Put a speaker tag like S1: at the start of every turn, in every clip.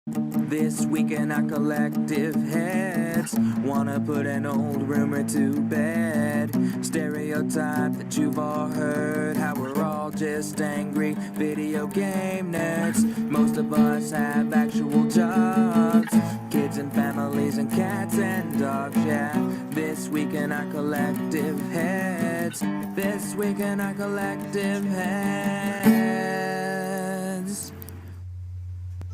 S1: This week in our collective heads, wanna put an old rumor to bed. Stereotype that you've all heard, how we're all just angry video game nerds. Most of us have actual jobs, kids and families and cats and dogs, yeah. This week in our collective heads, this week in our collective heads.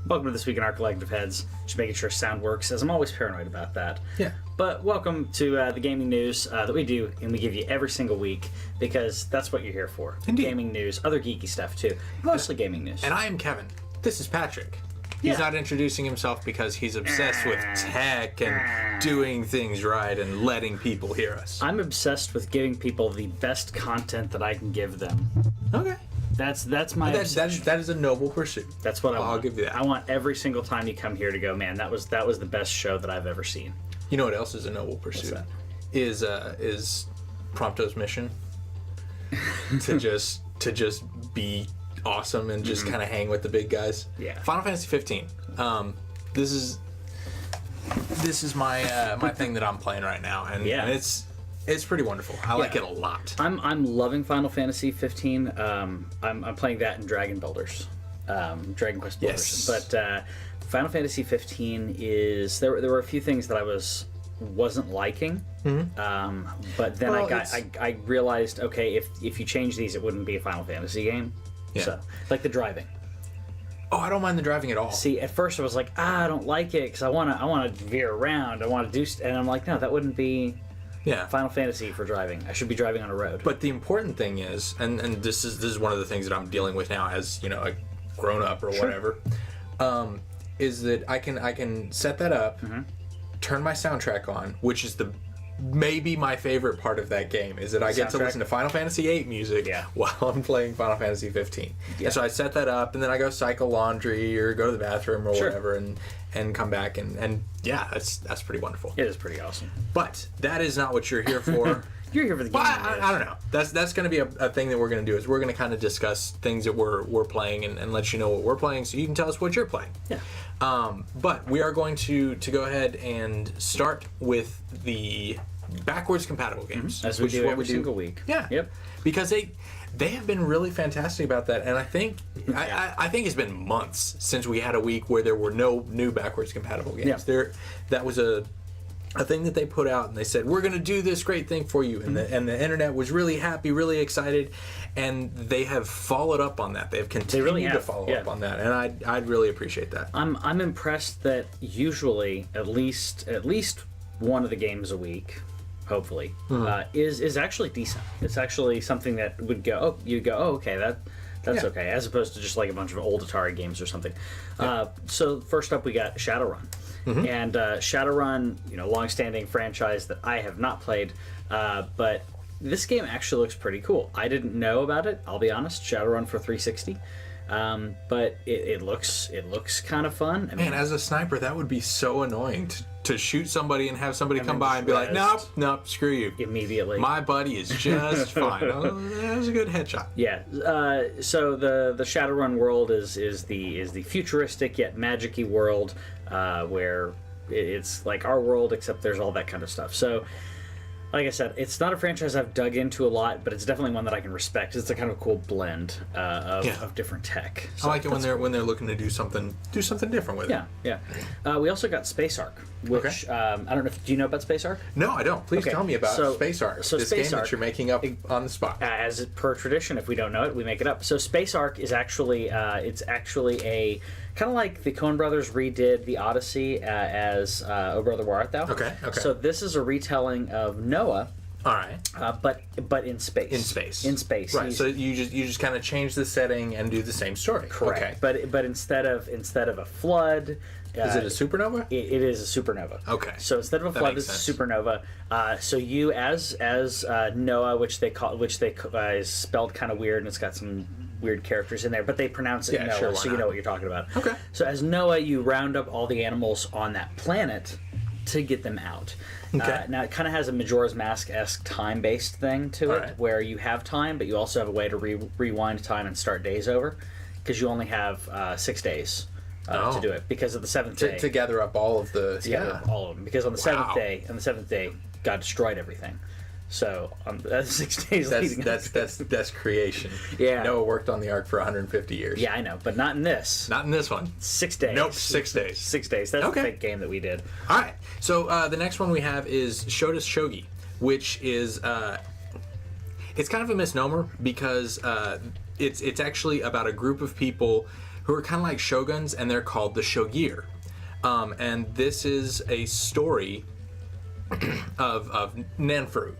S2: Welcome to This Week in Our Collective Heads. Just making sure sound works, as I'm always paranoid about that.
S3: Yeah.
S2: But welcome to the gaming news that we do, and we give you every single week, because that's what you're here for.
S3: Indeed.
S2: Gaming news, other geeky stuff too. Mostly gaming news.
S3: And I am Kevin. This is Patrick. He's
S2: Yeah.
S3: not introducing himself because he's obsessed with tech and doing things right and letting people hear us.
S2: I'm obsessed with giving people the best content that I can give them.
S3: Okay.
S2: That's my obsession.
S3: That is a noble pursuit.
S2: That's what I want.
S3: I'll give you that.
S2: I want every single time you come here to go, man, that was the best show that I've ever seen.
S3: You know what else is a noble pursuit?
S2: that?
S3: Is Prompto's mission to just be awesome and just kind of hang with the big guys.
S2: Yeah.
S3: Final Fantasy 15. This is my my thing that I'm playing right now, and,
S2: Yeah.
S3: and it's pretty wonderful. I like it a lot.
S2: I'm loving Final Fantasy 15. I'm playing that in Dragon Builders, Dragon Quest Builders.
S3: Yes.
S2: But Final Fantasy 15 is there were a few things that I wasn't liking, but then
S3: Well,
S2: I realized, okay, if you change these, it wouldn't be a Final Fantasy game.
S3: Yeah.
S2: So like the driving.
S3: Oh, I don't mind the driving at all.
S2: See, at first I was like, I don't like it because I want to veer around. I want to do, and I'm like, no, that wouldn't be
S3: Yeah.
S2: Final Fantasy for driving. I should be driving on a road.
S3: But the important thing is, and this is one of the things that I'm dealing with now as, you know, a grown up or whatever, is that I can set that up, turn my soundtrack on, which is maybe my favorite part of that game, is that I get to
S2: Soundtrack?
S3: listen to Final Fantasy VIII music while I'm playing Final Fantasy 15.
S2: Yeah.
S3: And so I set that up, and then I go cycle laundry or go to the bathroom or
S2: Sure.
S3: whatever, and come back, and yeah, that's pretty wonderful.
S2: It is pretty awesome.
S3: But that is not what you're here for.
S2: You're here for the game.
S3: Well, I don't know. That's going to be a thing that we're going to do, is we're going to kind of discuss things that we're playing and let you know what we're playing, so you can tell us what you're playing.
S2: Yeah.
S3: But we are going to go ahead and start with the backwards compatible games,
S2: As we
S3: which is
S2: do
S3: what
S2: every single week.
S3: Yeah.
S2: Yep.
S3: Because they have been really fantastic about that, and I think I think it's been months since we had a week where there were no new backwards compatible games.
S2: Yeah.
S3: That was a thing that they put out, and they said, we're going to do this great thing for you, and the internet was really happy, really excited, and they have followed up on that. They've continued
S2: really
S3: to
S2: have,
S3: follow
S2: yeah.
S3: up on that, and I'd really appreciate that.
S2: I'm impressed that usually at least one of the games a week, hopefully, is actually decent. It's actually something that would go, okay, that's
S3: Yeah.
S2: okay, as opposed to just like a bunch of old Atari games or something. So first up, we got Shadowrun. And Shadowrun, long-standing franchise that I have not played, but this game actually looks pretty cool. I didn't know about it, I'll be honest. Shadowrun for 360, but it looks kind of fun. I mean,
S3: Man, as a sniper, that would be so annoying to shoot somebody and have somebody come
S2: then
S3: by and be like,
S2: just
S3: nope, screw you.
S2: immediately.
S3: My buddy is just fine. Oh, that was a good headshot.
S2: Yeah. So the Shadowrun world is the futuristic yet magic-y world where it's like our world, except there's all that kind of stuff. So, like I said, it's not a franchise I've dug into a lot, but it's definitely one that I can respect. It's a kind of cool blend of different tech.
S3: I like it when they're looking to do something different with it.
S2: Yeah. We also got Space Ark, which I don't know. Do you know about Space Ark?
S3: No, I don't. Please
S2: Okay,
S3: tell me about
S2: so-
S3: Space Ark.
S2: so
S3: this
S2: Space
S3: game
S2: Ark-
S3: that you're making up on the spot.
S2: As per tradition, if we don't know it, we make it up. So Space Ark is actually it's actually a kind of like the Coen Brothers redid the Odyssey as Oh Brother Where Art Thou.
S3: Okay.
S2: So this is a retelling of Noah,
S3: All right.
S2: but in space.
S3: In space. Right.
S2: He's-
S3: So you just kind of change the setting and do the same story.
S2: correct.
S3: Okay.
S2: But instead of a flood,
S3: Is it a supernova?
S2: it is a supernova.
S3: Okay.
S2: So instead of a flood,
S3: makes
S2: it's a
S3: sense.
S2: supernova. So you as Noah, which they is spelled kind of weird, and it's got some weird characters in there, but they pronounce it
S3: Yeah,
S2: Noah,
S3: sure, why
S2: so you
S3: not?
S2: know what you're talking about.
S3: Okay.
S2: So as Noah, you round up all the animals on that planet to get them out.
S3: Okay.
S2: Now it kind of has a Majora's Mask-esque time-based thing to it,
S3: Alright.
S2: where you have time, but you also have a way to rewind time and start days over, because you only have 6 days to do it because of the seventh day.
S3: To gather up all of the
S2: All of them, because on the seventh day, God destroyed everything. So 6 days leading.
S3: That's creation.
S2: Yeah.
S3: Noah worked on the ark for 150 years.
S2: Yeah, I know, but not in this.
S3: Not in this one.
S2: 6 days.
S3: Nope, 6 days.
S2: 6 days. That's the fake game that we did.
S3: All right. So the next one we have is Shodas Shogi, which is it's kind of a misnomer because it's actually about a group of people who are kind of like shoguns, and they're called the Shogir. And this is a story of Nanfuru,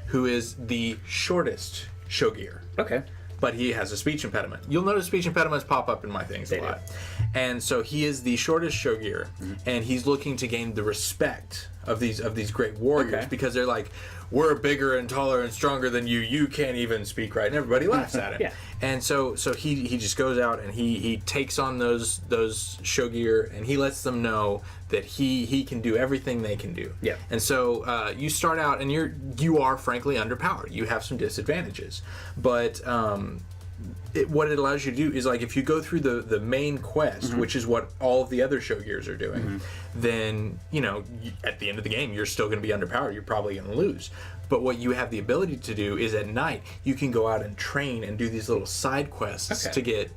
S3: who is the shortest Shogir.
S2: Okay.
S3: But he has a speech impediment. You'll notice speech impediments pop up in my things a lot. And so he is the shortest Shogir, and he's looking to gain the respect of these great warriors because they're like, we're bigger and taller and stronger than you. You can't even speak right, and everybody laughs at him.
S2: Yeah.
S3: And so he just goes out and he takes on those Shogir, and he lets them know that he can do everything they can do.
S2: Yeah.
S3: And so you start out and you are frankly underpowered. You have some disadvantages, but what it allows you to do is, like, if you go through the main quest, which is what all of the other Shogirs are doing, then at the end of the game you're still going to be underpowered. You're probably going to lose. But what you have the ability to do is at night you can go out and train and do these little side quests to get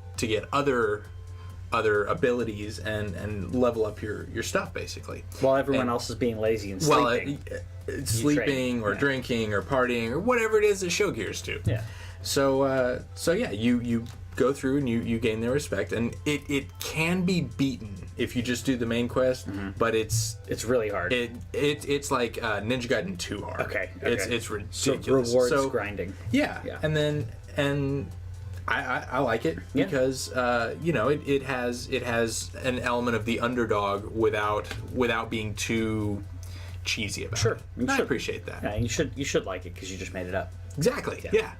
S3: other abilities and level up your stuff, basically.
S2: While everyone else is being lazy and sleeping.
S3: Sleeping or drinking or partying or whatever it is that Shogirs do.
S2: Yeah.
S3: So you go through and you gain their respect, and it can be beaten if you just do the main quest, but it's
S2: really hard.
S3: It's like Ninja Gaiden 2 hard.
S2: Okay.
S3: It's ridiculous.
S2: So rewards grinding.
S3: Yeah. And I like it because it has an element of the underdog without being too cheesy about it. I appreciate that.
S2: Yeah, you should like it because you just made it up.
S3: Exactly. Yeah.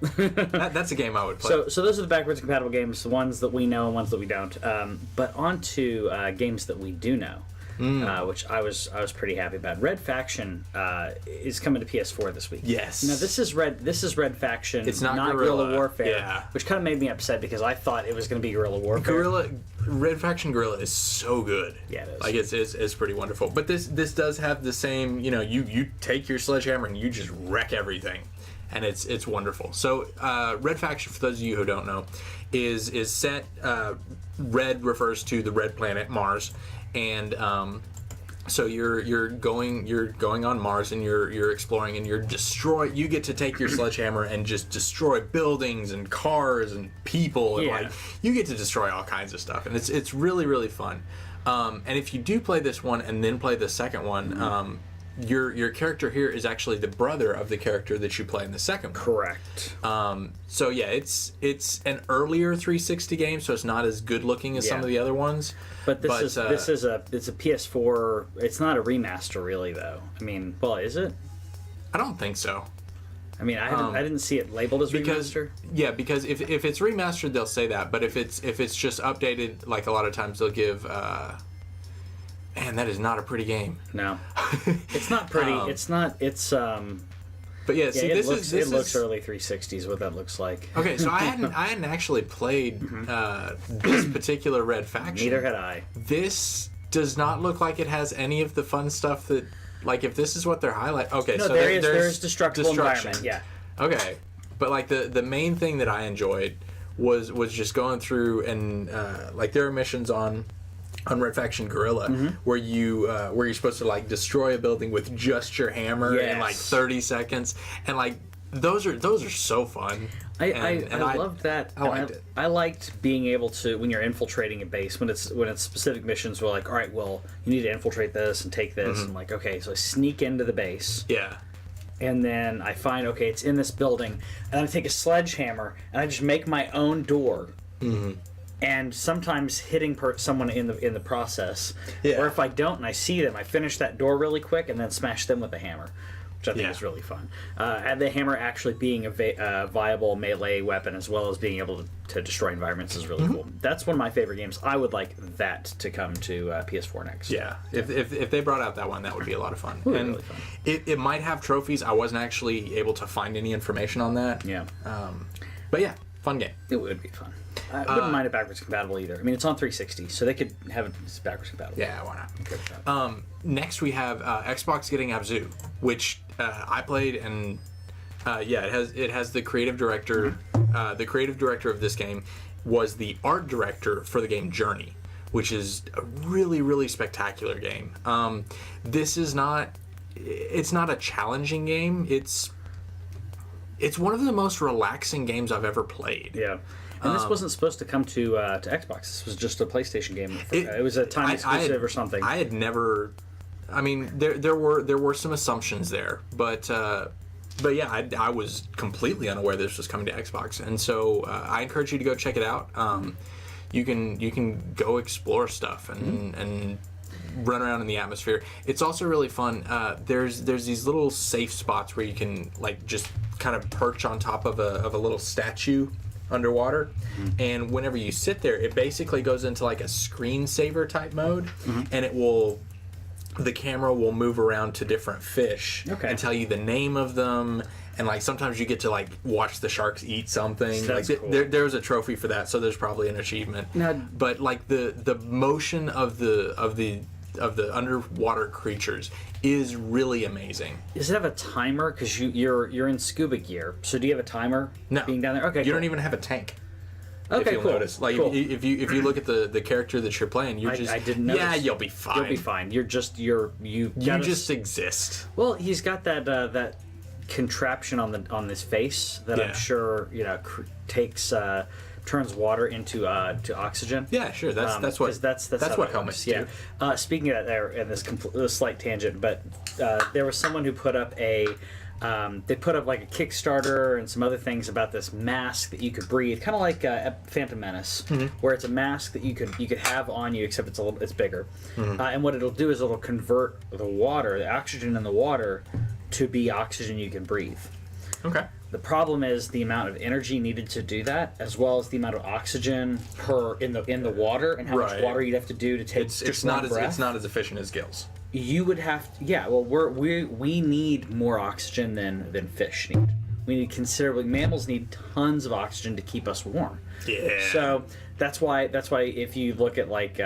S3: That's a game I would play.
S2: So those are the backwards compatible games, the ones that we know and ones that we don't. But on to games that we do know, which I was pretty happy about. Red Faction is coming to PS4 this week.
S3: Yes.
S2: Now this is Red Faction.
S3: It's not
S2: Guerrilla Warfare.
S3: Yeah.
S2: Which kind of made me upset because I thought it was going to be Guerrilla Warfare.
S3: Red Faction Guerrilla is so good.
S2: Yeah, it is.
S3: Like it's pretty wonderful. But this does have the same. You take your sledgehammer and you just wreck everything. And it's wonderful. So Red Faction, for those of you who don't know, is set. Red refers to the red planet Mars, and so you're going on Mars and you're exploring and you get to take your sledgehammer and just destroy buildings and cars and people and you get to destroy all kinds of stuff, and it's really, really fun. And if you do play this one and then play the second one. Your character here is actually the brother of the character that you play in the second one.
S2: Correct.
S3: So yeah, it's an earlier 360 game, so it's not as good looking as some of the other ones.
S2: But it's a PS4. It's not a remaster, really, though. I mean, well, is it?
S3: I don't think so.
S2: I mean, I didn't see it labeled as remaster.
S3: Yeah, because if it's remastered, they'll say that. But if it's just updated, like a lot of times they'll give. Man, that is not a pretty game.
S2: No, it's not pretty. It's not. It's
S3: But yeah, see,
S2: it looks early 360s. What that looks like.
S3: Okay, so I hadn't actually played this particular Red Faction.
S2: Neither had I.
S3: This does not look like it has any of the fun stuff that, like, if this is what they're highlighting. Okay,
S2: no,
S3: so
S2: there's destructible
S3: destruction.
S2: environment. Yeah.
S3: Okay, but like the main thing that I enjoyed was just going through and like there are missions on Red Faction Guerrilla where you're supposed to like destroy a building with just your hammer in like 30 seconds, and like those are so fun.
S2: I loved that.
S3: I liked it.
S2: I liked being able to, when you're infiltrating a base, when it's specific missions where like, all right, well, you need to infiltrate this and take this, and like, okay, so I sneak into the base.
S3: Yeah.
S2: And then I find, okay, it's in this building, and I take a sledgehammer and I just make my own door. And sometimes hitting someone in the process.
S3: Yeah.
S2: Or if I don't and I see them, I finish that door really quick and then smash them with a hammer, which I think is really fun. And the hammer actually being a viable melee weapon as well as being able to destroy environments is really cool. That's one of my favorite games. I would like that to come to PS4 next.
S3: Yeah, if they brought out that one, that would be a lot of fun. And
S2: really fun.
S3: It might have trophies. I wasn't actually able to find any information on that.
S2: Yeah.
S3: But yeah, Fun game.
S2: It would be fun. I wouldn't mind it backwards compatible either. I mean, it's on 360, so they could have it backwards compatible.
S3: Yeah, why not? Next we have Xbox getting Abzu, which I played, and it has the creative director. The creative director of this game was the art director for the game Journey, which is a really, really spectacular game. This is not. It's not a challenging game. It's one of the most relaxing games I've ever played.
S2: Yeah. And this wasn't supposed to come to Xbox. This was just a PlayStation game. It was a time exclusive or something.
S3: I had never. I mean, there were some assumptions there, but yeah, I was completely unaware this was coming to Xbox, and so I encourage you to go check it out. You can go explore stuff and run around in the atmosphere. It's also really fun. There's these little safe spots where you can like just kind of perch on top of a little statue underwater, and whenever you sit there, it basically goes into like a screensaver type mode, and the camera will move around to different fish and tell you the name of them, and like sometimes you get to like watch the sharks eat something.
S2: That's
S3: like
S2: cool.
S3: There's a trophy for that, so there's probably an achievement. But like the motion of the underwater creatures is really amazing.
S2: Does it have a timer? Because you're in scuba gear, so do you have a timer?
S3: No,
S2: being down there. Okay,
S3: you don't even have a tank.
S2: Okay,
S3: if you'll
S2: cool.
S3: notice, like
S2: cool.
S3: if you look at the character that you're playing, you're just
S2: I didn't notice.
S3: Yeah, you'll be fine.
S2: You'll be fine. You
S3: just exist.
S2: Well, he's got that contraption on this face that I'm sure takes turns water into to oxygen.
S3: Yeah, sure. That's what helmets do.
S2: Yeah. Speaking of that, there and this slight tangent, but there was someone who put up they put up like a Kickstarter and some other things about this mask that you could breathe, kind of like Phantom Menace, where it's a mask that you could have on you, except it's bigger. And what it'll do is it'll convert the oxygen in the water, to be oxygen you can breathe.
S3: Okay.
S2: The problem is the amount of energy needed to do that, as well as the amount of oxygen in the water, and how much water you'd have to do to take
S3: it's not as efficient as gills.
S2: You would have to, well, we need more oxygen than fish need. We need considerably. Mammals need tons of oxygen to keep us warm.
S3: Yeah.
S2: So that's why if you look at like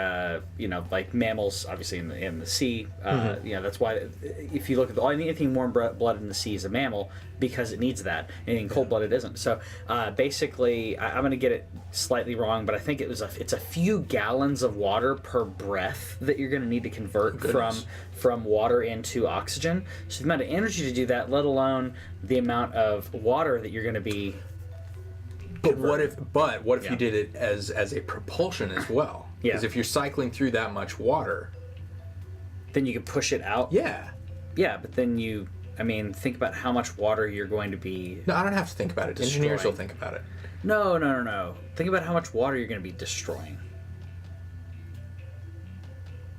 S2: mammals, obviously in the sea, that's why if you look at anything warm blooded in the sea is a mammal, because it needs that. Anything cold blooded isn't. So basically, I'm going to get it slightly wrong, but I think it's a few gallons of water per breath that you're going to need to convert from water into oxygen. So the amount of energy to do that, let alone the amount of water that you're going to be.
S3: But what if you did it as a propulsion as well? Because if you're cycling through that much water,
S2: then you can push it out.
S3: Yeah.
S2: Yeah, but then think about how much water you're going to be.
S3: No, I don't have to think about it.
S2: Destroying.
S3: Engineers will think about it.
S2: No. Think about how much water you're going to be destroying.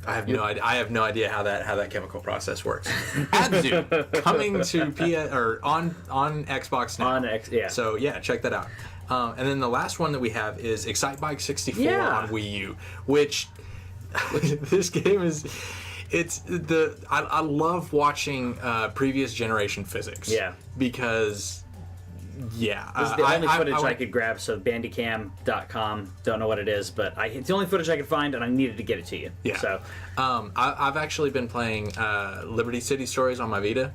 S3: I have no idea how that chemical process works. Abzu coming to on Xbox now. So yeah, check that out. And then the last one that we have is Excite Bike 64 on Wii U, which this game is. I love watching previous generation physics.
S2: Yeah.
S3: Because. Yeah,
S2: this is the only footage I could grab. So bandicam.com, don't know what it is, but it's the only footage I could find, and I needed to get it to you.
S3: Yeah.
S2: So
S3: I've actually been playing Liberty City Stories on my Vita,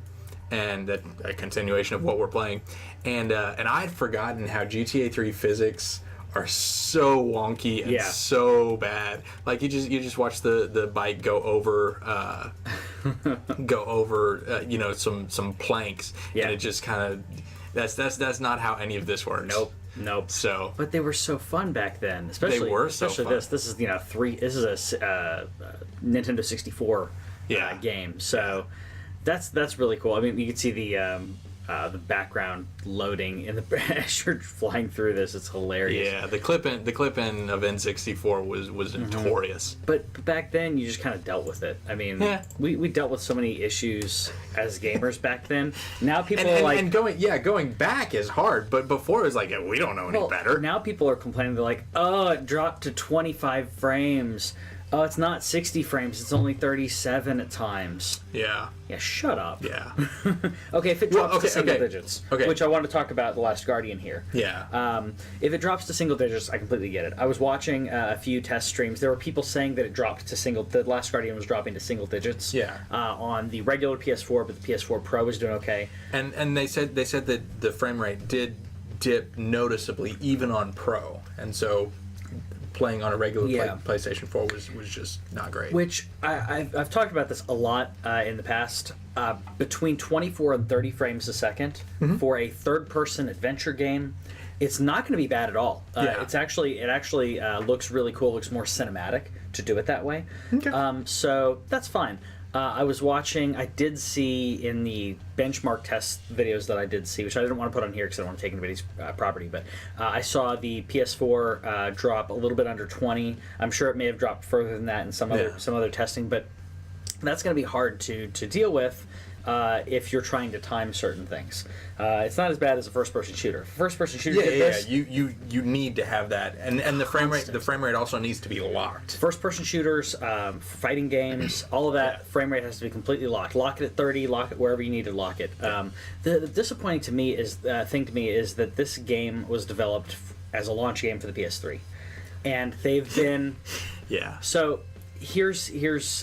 S3: and a continuation of what we're playing, and I had forgotten how GTA 3 physics are so wonky and so bad. Like you just watch the bike go over some planks, and it just kind of. That's not how any of this works.
S2: Nope.
S3: So,
S2: but they were so fun back then. Especially
S3: so fun.
S2: This is This is a Nintendo 64 game. So that's really cool. I mean, you can see the background loading in as you're flying through this. It's hilarious.
S3: Yeah, the clip in of N64 was notorious.
S2: But back then, you just kind of dealt with it. I mean, we dealt with so many issues as gamers back then. Now people are like,
S3: going back is hard. But before it was like, we don't know any better.
S2: Now people are complaining. They're like, oh, it dropped to 25 frames. Oh, it's not 60 frames. It's only 37 at times.
S3: Yeah.
S2: Yeah, shut up.
S3: Yeah.
S2: Okay, if it drops to single
S3: okay.
S2: digits,
S3: Okay.
S2: which I want to talk about The Last Guardian here.
S3: Yeah.
S2: If it drops to single digits, I completely get it. I was watching a few test streams. There were people saying that it dropped to The Last Guardian was dropping to single digits.
S3: Yeah.
S2: On the regular PS4, but the PS4 Pro was doing okay.
S3: And they said that the frame rate did dip noticeably even on Pro, and so playing on a regular PlayStation 4 was just not great.
S2: Which I've talked about this a lot in the past. Between 24 and 30 frames a second for a third-person adventure game, it's not going to be bad at all. It actually looks really cool. Looks more cinematic to do it that way.
S3: Okay.
S2: So that's fine. I did see in the benchmark test videos that I did see, which I didn't want to put on here because I don't want to take anybody's property, but I saw the PS4 drop a little bit under 20. I'm sure it may have dropped further than that in some other testing, but that's going to be hard to deal with if you're trying to time certain things. It's not as bad as a first-person shooter. First-person shooter.
S3: You need to have that, and the frame rate also needs to be locked.
S2: First-person shooters, fighting games, all of that frame rate has to be completely locked. Lock it at 30. Lock it wherever you need to lock it. The disappointing to me is that this game was developed as a launch game for the PS3, and they've been so. Here's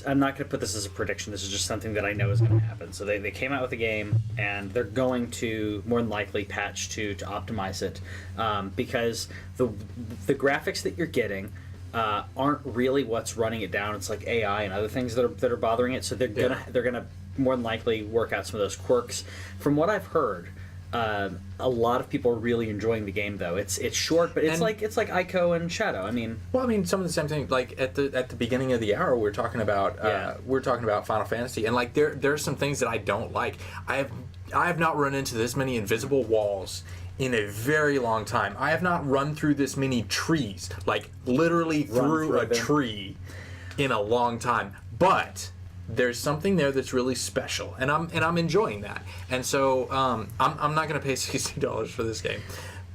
S2: I'm not going to put this as a prediction. This is just something that I know is going to happen. So they came out with a game, and they're going to more than likely patch to optimize it because the graphics that you're getting aren't really what's running it down. It's like AI and other things that are bothering it. So they're gonna more than likely work out some of those quirks. From what I've heard, a lot of people are really enjoying the game, though. It's short, but it's like Ico and Shadow. I mean,
S3: some of the same things. Like at the beginning of the hour, we're talking about Final Fantasy, and like there's some things that I don't like. I have not run into this many invisible walls in a very long time. I have not run through this many trees, like literally through a tree, in a long time. But there's something there that's really special, and I'm enjoying that. And so I'm not going to pay $60 for this game.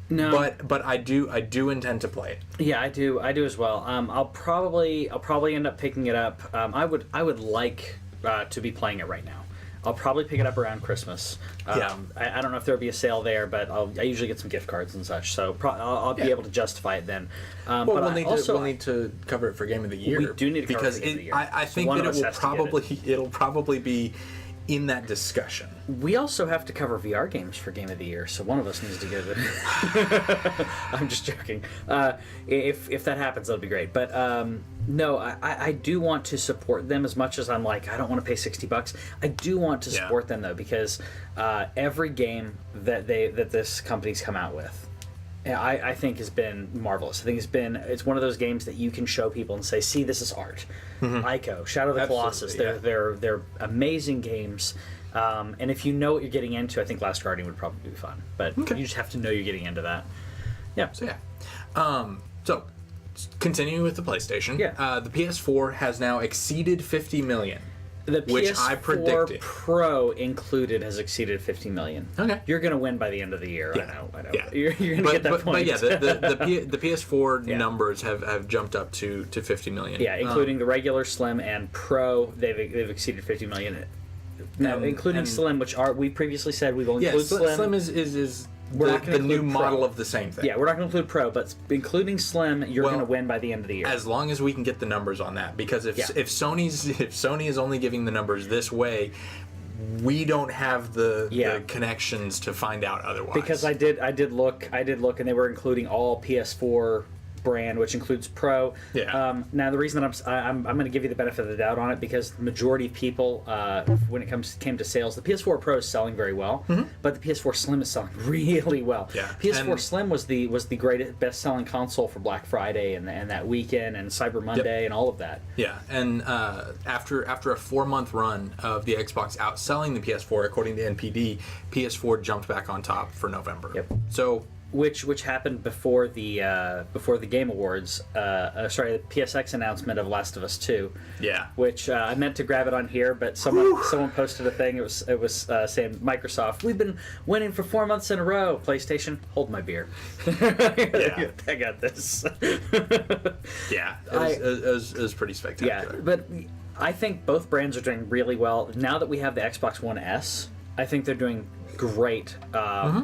S3: No, but I do intend to play it.
S2: Yeah, I do as well. I'll probably end up picking it up. I would like to be playing it right now. I'll probably pick it up around Christmas. I don't know if there'll be a sale there, but I usually get some gift cards and such, so I'll be able to justify it then.
S3: But we'll need to cover it for Game of the Year.
S2: We do need to cover it for Game of the Year.
S3: I think that it'll probably be in that discussion.
S2: We also have to cover VR games for Game of the Year, so one of us needs to give it. I'm just joking. If that happens, that'll be great. But no, I do want to support them as much as I'm like, I don't want to pay $60. I do want to support them, though, because every game that this company's come out with, I think has been marvelous. I think it's one of those games that you can show people and say, see, this is art. Ico, Shadow of the Colossus, they're amazing games. And if you know what you're getting into, I think Last Guardian would probably be fun. But you just have to know you're getting into that. Yeah.
S3: So continuing with the PlayStation, the PS4 has now exceeded 50 million.
S2: The
S3: which
S2: PS4
S3: I predicted.
S2: Pro included has exceeded 50 million.
S3: Okay.
S2: You're going to win by the end of the year.
S3: Yeah.
S2: I know.
S3: Yeah.
S2: You're going to get that point.
S3: But yeah, the PS4 numbers have jumped up to 50 million.
S2: Yeah, including the regular, Slim, and Pro, they've exceeded 50 million. Now, including Slim, which we previously said we will include Slim.
S3: Slim is the new model of the same thing.
S2: Yeah, we're not going to include Pro, but including Slim, you're going to win by the end of the year.
S3: As long as we can get the numbers on that, because if Sony is only giving the numbers this way, we don't have the connections to find out otherwise.
S2: Because I did look, and they were including all PS4 brand, which includes Pro.
S3: Yeah.
S2: Now the reason that I'm going to give you the benefit of the doubt on it, because the majority of people, when it came to sales, the PS4 Pro is selling very well, but the PS4 Slim is selling really well.
S3: Yeah.
S2: PS4 Slim was the greatest best selling console for Black Friday and that weekend and Cyber Monday and all of that.
S3: Yeah. And after a 4-month run of the Xbox outselling the PS4, according to NPD, PS4 jumped back on top for November.
S2: Yep.
S3: So
S2: which happened before the Game Awards. Sorry, the PSX announcement of Last of Us 2.
S3: Yeah.
S2: Which I meant to grab it on here, but someone posted a thing. It was saying Microsoft, we've been winning for 4 months in a row. PlayStation, hold my beer.
S3: Yeah.
S2: I got this.
S3: Yeah, it was pretty spectacular.
S2: Yeah, but I think both brands are doing really well. Now that we have the Xbox One S, I think they're doing great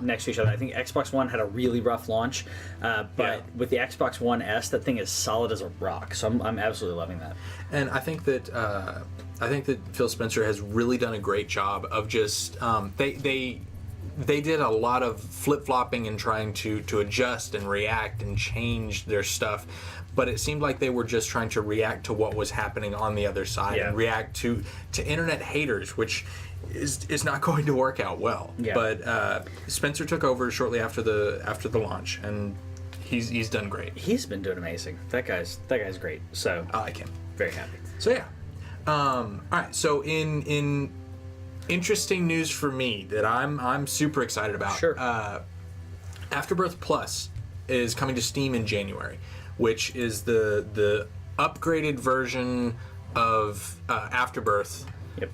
S2: next to each other. I think Xbox One had a really rough launch, but with the Xbox One S, that thing is solid as a rock. So I'm absolutely loving that.
S3: And I think that Phil Spencer has really done a great job of just they did a lot of flip-flopping and trying to adjust and react and change their stuff, but it seemed like they were just trying to react to what was happening on the other side and react to internet haters, which is not going to work out well. Yeah. But Spencer took over shortly after the launch, and he's done great.
S2: He's been doing amazing. That guy's great. So
S3: I like him.
S2: Very happy.
S3: So yeah. All right. So in interesting news for me that I'm super excited about.
S2: Sure.
S3: Afterbirth Plus is coming to Steam in January, which is the upgraded version of Afterbirth.
S2: Yep.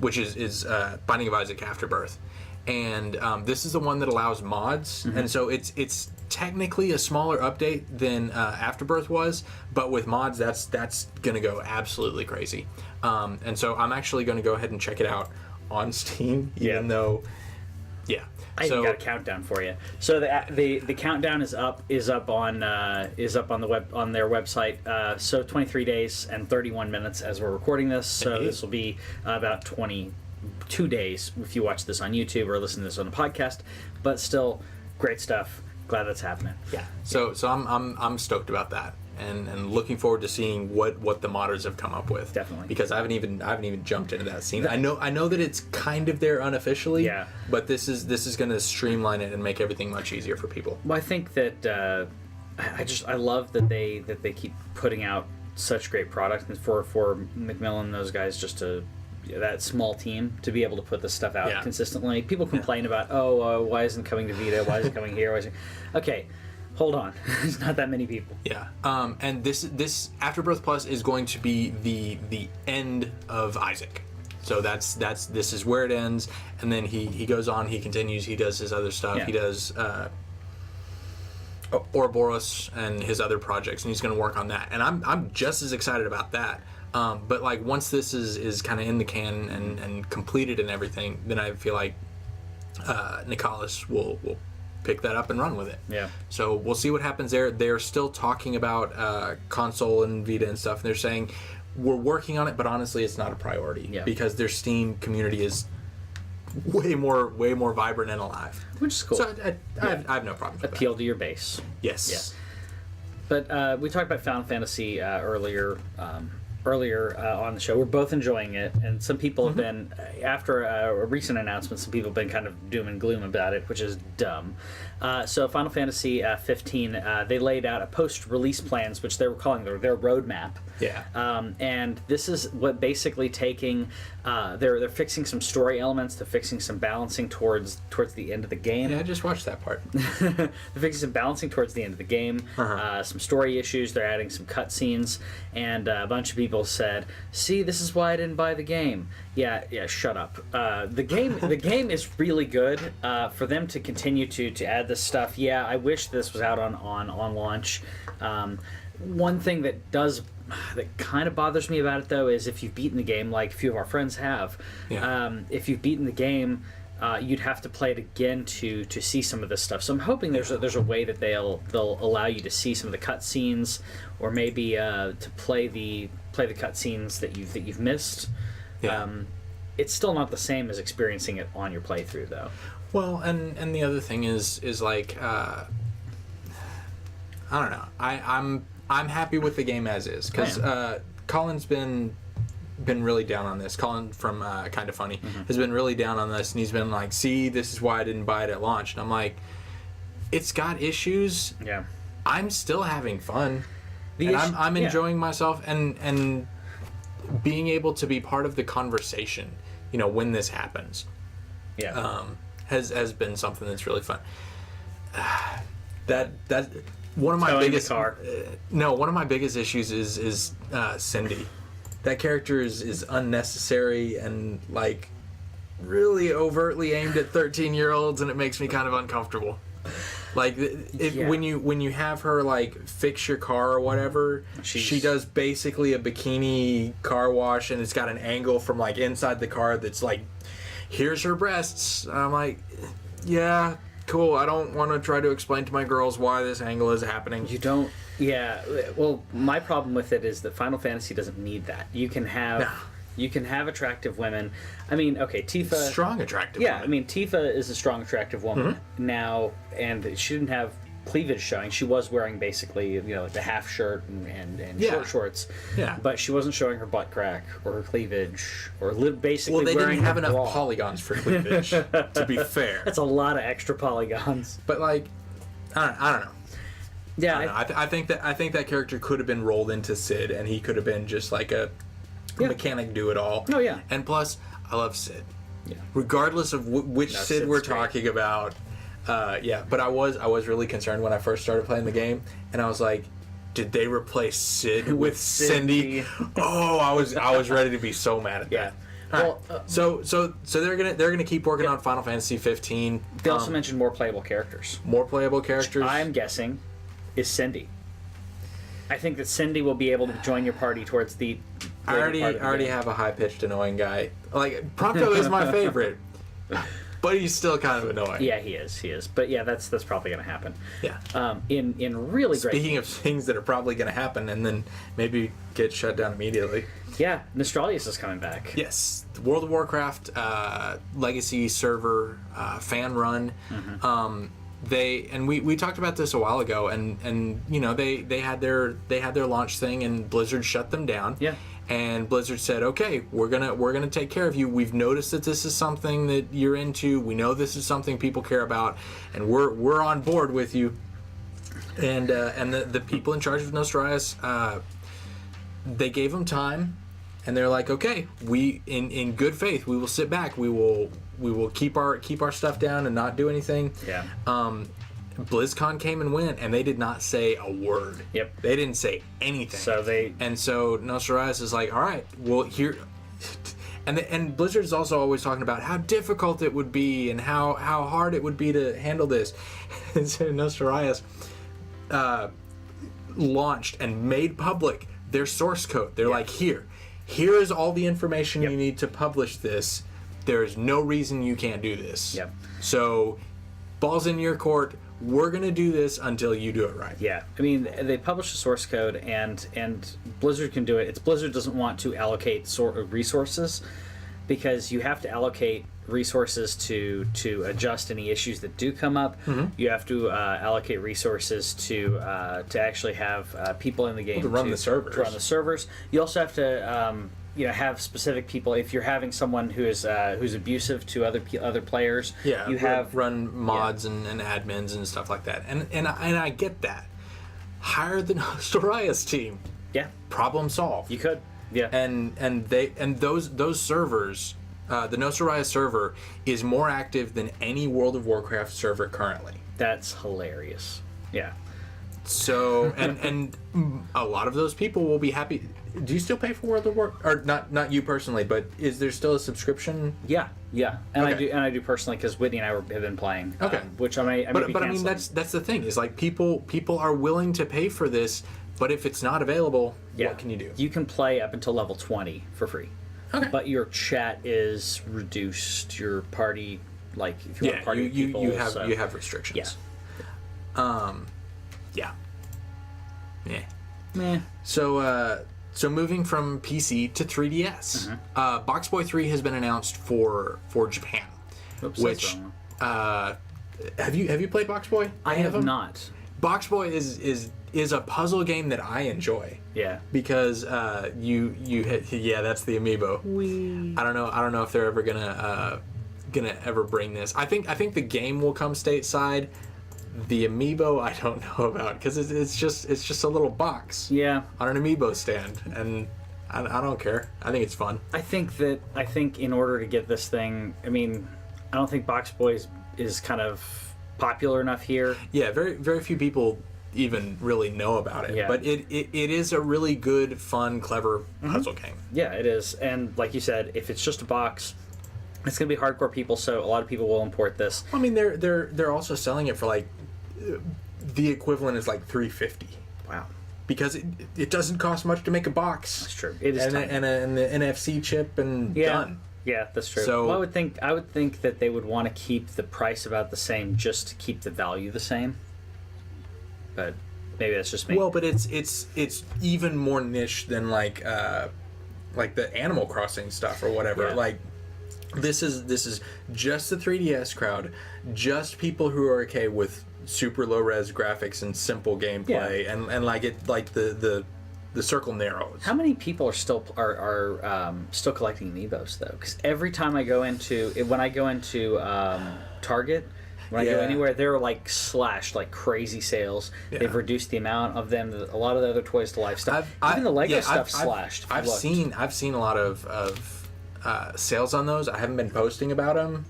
S3: Which is Binding of Isaac Afterbirth, and this is the one that allows mods, and so it's technically a smaller update than Afterbirth was, but with mods that's gonna go absolutely crazy, and so I'm actually gonna go ahead and check it out on Steam, even though,
S2: I even got a countdown for you. So the countdown is up on the web on their website. So 23 days and 31 minutes as we're recording this. So this will be about 22 days if you watch this on YouTube or listen to this on a podcast. But still, great stuff. Glad that's happening. Yeah.
S3: So I'm stoked about that. And looking forward to seeing what the modders have come up with.
S2: Definitely.
S3: Because I haven't even jumped into that scene. I know that it's kind of there unofficially.
S2: Yeah.
S3: But this is going to streamline it and make everything much easier for people.
S2: Well, I think that I love that they keep putting out such great product, and for McMillan and those guys that small team to be able to put this stuff out consistently. People complain about why isn't it coming to Vita? Why is it coming here? Okay. Hold on, there's not that many people.
S3: Yeah, and this Afterbirth Plus is going to be the end of Isaac. So this is where it ends, and then he goes on, he continues, he does his other stuff, he does Ouroboros and his other projects, and he's going to work on that, and I'm just as excited about that. But like once this is kind of in the can and completed and everything, then I feel like Nicholas will pick that up and run with it.
S2: Yeah.
S3: So we'll see what happens there. They're still talking about console and Vita and stuff, and they're saying we're working on it, but honestly, it's not a priority because their Steam community is way more vibrant and alive,
S2: which is cool.
S3: So I have no problem with
S2: appeal to your base.
S3: Yes.
S2: Yeah. But we talked about Final Fantasy earlier on the show. We're both enjoying it, and some people have been, after a recent announcement, some people have been kind of doom and gloom about it, which is dumb. So Final Fantasy 15, they laid out a post-release plans, which they were calling their roadmap.
S3: Yeah.
S2: And this is what basically taking, they're fixing some story elements, they're fixing some balancing towards the end of the game.
S3: Yeah, I just watched that part.
S2: They're fixing some balancing towards the end of the game, some story issues, they're adding some cutscenes, and a bunch of people said, see, this is why I didn't buy the game. Yeah, shut up. The game is really good. For them to continue to add this stuff, I wish this was out on launch. One thing that kind of bothers me about it, though, is if you've beaten the game, like a few of our friends have, if you've beaten the game, you'd have to play it again to see some of this stuff. So I'm hoping there's a way that they'll allow you to see some of the cutscenes, or maybe to play the cutscenes that you've missed. Yeah. It's still not the same as experiencing it on your playthrough, though.
S3: Well, and the other thing is like I don't know. I'm happy with the game as is, because Colin's been really down on this. Colin from Kind of Funny has been really down on this, and he's been like, see, this is why I didn't buy it at launch. And I'm like, it's got issues.
S2: Yeah.
S3: I'm still having fun. I'm enjoying myself, and being able to be part of the conversation, when this happens, has been something that's really fun. that one of my
S2: Towing the
S3: biggest
S2: car.
S3: one of my biggest issues is Cindy. That character is unnecessary and like really overtly aimed at 13-year-olds, and it makes me kind of uncomfortable. Like when you have her like fix your car or whatever, she does basically a bikini car wash, and it's got an angle from like inside the car that's like, here's her breasts. And I'm like, yeah, cool. I don't want to try to explain to my girls why this angle is happening.
S2: You don't. Yeah. Well, my problem with it is that Final Fantasy doesn't need that. You can have. You can have attractive women. I mean, okay, Tifa...
S3: Strong, attractive
S2: women.
S3: women.
S2: I mean, Tifa is a strong, attractive woman now, and she didn't have cleavage showing. She was wearing basically, like the half shirt and short shorts.
S3: Yeah.
S2: But she wasn't showing her butt crack or her cleavage or basically
S3: they
S2: wearing
S3: didn't have
S2: a
S3: enough
S2: bra.
S3: polygons for cleavage, to be fair.
S2: That's a lot of extra polygons.
S3: But like, I don't know.
S2: Yeah,
S3: I think that character could have been rolled into Sid, and he could have been just like a mechanic do-it-all.
S2: Oh, yeah.
S3: And plus, I love Sid.
S2: Yeah.
S3: Regardless of which Sid we're talking about. But I was really concerned when I first started playing the game, and I was like, did they replace Sid with Cindy? Oh, I was ready to be so mad at that.
S2: Well,
S3: so they're gonna keep working on Final Fantasy 15.
S2: They also mentioned more playable characters.
S3: More playable characters.
S2: I'm guessing is Cindy. I think that Cindy will be able to join your party towards the.
S3: I already have a high-pitched, annoying guy. Like, Prompto is my favorite, but he's still kind of annoying.
S2: Yeah, he is. But yeah, that's probably going to happen.
S3: Yeah.
S2: In really great.
S3: Speaking of things that are probably going to happen and then maybe get shut down immediately.
S2: Yeah, Nostralius is coming back.
S3: Yes, the World of Warcraft Legacy server fan run. We talked about this a while ago, and they had their launch thing, and Blizzard shut them down.
S2: Yeah.
S3: And Blizzard said, "Okay, we're gonna take care of you. We've noticed that this is something that you're into. We know this is something people care about, and we're on board with you." And the people in charge of Nostralius, they gave them time, and they're like, "Okay, we in good faith, we will sit back. We will keep our stuff down and not do anything."
S2: Yeah.
S3: BlizzCon came and went, and they did not say a word.
S2: Yep.
S3: They didn't say anything. So Nostralius is like, all right, well here, and Blizzard's also always talking about how difficult it would be and how hard it would be to handle this. And so Nostralius launched and made public their source code. They're like, here is all the information you need to publish this. There is no reason you can't do this.
S2: Yep.
S3: So, ball's in your court. We're gonna do this until you do it right.
S2: Yeah, I mean, they publish the source code, and Blizzard can do it. It's Blizzard doesn't want to allocate resources, because you have to allocate resources to adjust any issues that do come up. You have to allocate resources to actually have people in the game
S3: to run the servers.
S2: You also have to have specific people. If you're having someone who's abusive to other players, you have
S3: run mods and admins and stuff like that. And I get that. Hire the Nostralius team.
S2: Yeah.
S3: Problem solved.
S2: You could. Yeah.
S3: And those servers, the Nostralius server is more active than any World of Warcraft server currently.
S2: That's hilarious. Yeah.
S3: So and a lot of those people will be happy. Do you still pay for World of Warcraft? Or not you personally, but is there still a subscription?
S2: Yeah, and I do personally, because Whitney and I have been playing.
S3: Okay,
S2: which I may
S3: but
S2: be
S3: I mean that's the thing, is like people are willing to pay for this, but if it's not available, what can you do?
S2: You can play up until level 20 for free. Okay, but your chat is reduced. Your party, like if you want to party with people,
S3: you have restrictions.
S2: Meh.
S3: So moving from PC to 3DS, Box Boy 3 has been announced for Japan.
S2: Oops,
S3: which have you played Box Boy?
S2: I have not.
S3: Box Boy is a puzzle game that I enjoy.
S2: Yeah.
S3: Because that's the amiibo. I don't know if they're ever gonna ever bring this. I think the game will come stateside. The amiibo I don't know about, because it's just a little box on an amiibo stand, and I don't care. I think it's fun.
S2: I think in order to get this thing, I mean, I don't think Box Boy is kind of popular enough here.
S3: Yeah, very few people even really know about it.
S2: Yeah.
S3: But it is a really good, fun, clever puzzle game.
S2: Yeah, it is. And like you said, if it's just a box, it's going to be hardcore people, so a lot of people will import this.
S3: I mean, they're also selling it for like the equivalent is like $3.50.
S2: Wow.
S3: Because it doesn't cost much to make a box.
S2: That's true. It is
S3: and
S2: tiny.
S3: and the NFC chip and done.
S2: Yeah, that's true.
S3: So
S2: well, I would think that they would want to keep the price about the same just to keep the value the same. But maybe that's just me.
S3: well, but it's even more niche than like the Animal Crossing stuff or whatever.
S2: Yeah.
S3: Like this is just the 3DS crowd, just people who are okay with super low res graphics and simple gameplay, and like it like the circle narrows.
S2: How many people are still collecting amiibos though? Because every time I go into Target, when I go anywhere, they're like slashed like crazy sales.
S3: Yeah.
S2: They've reduced the amount of them. A lot of the other Toys to Life stuff, even the Lego stuff, slashed.
S3: I've seen a lot of sales on those. I haven't been posting about them,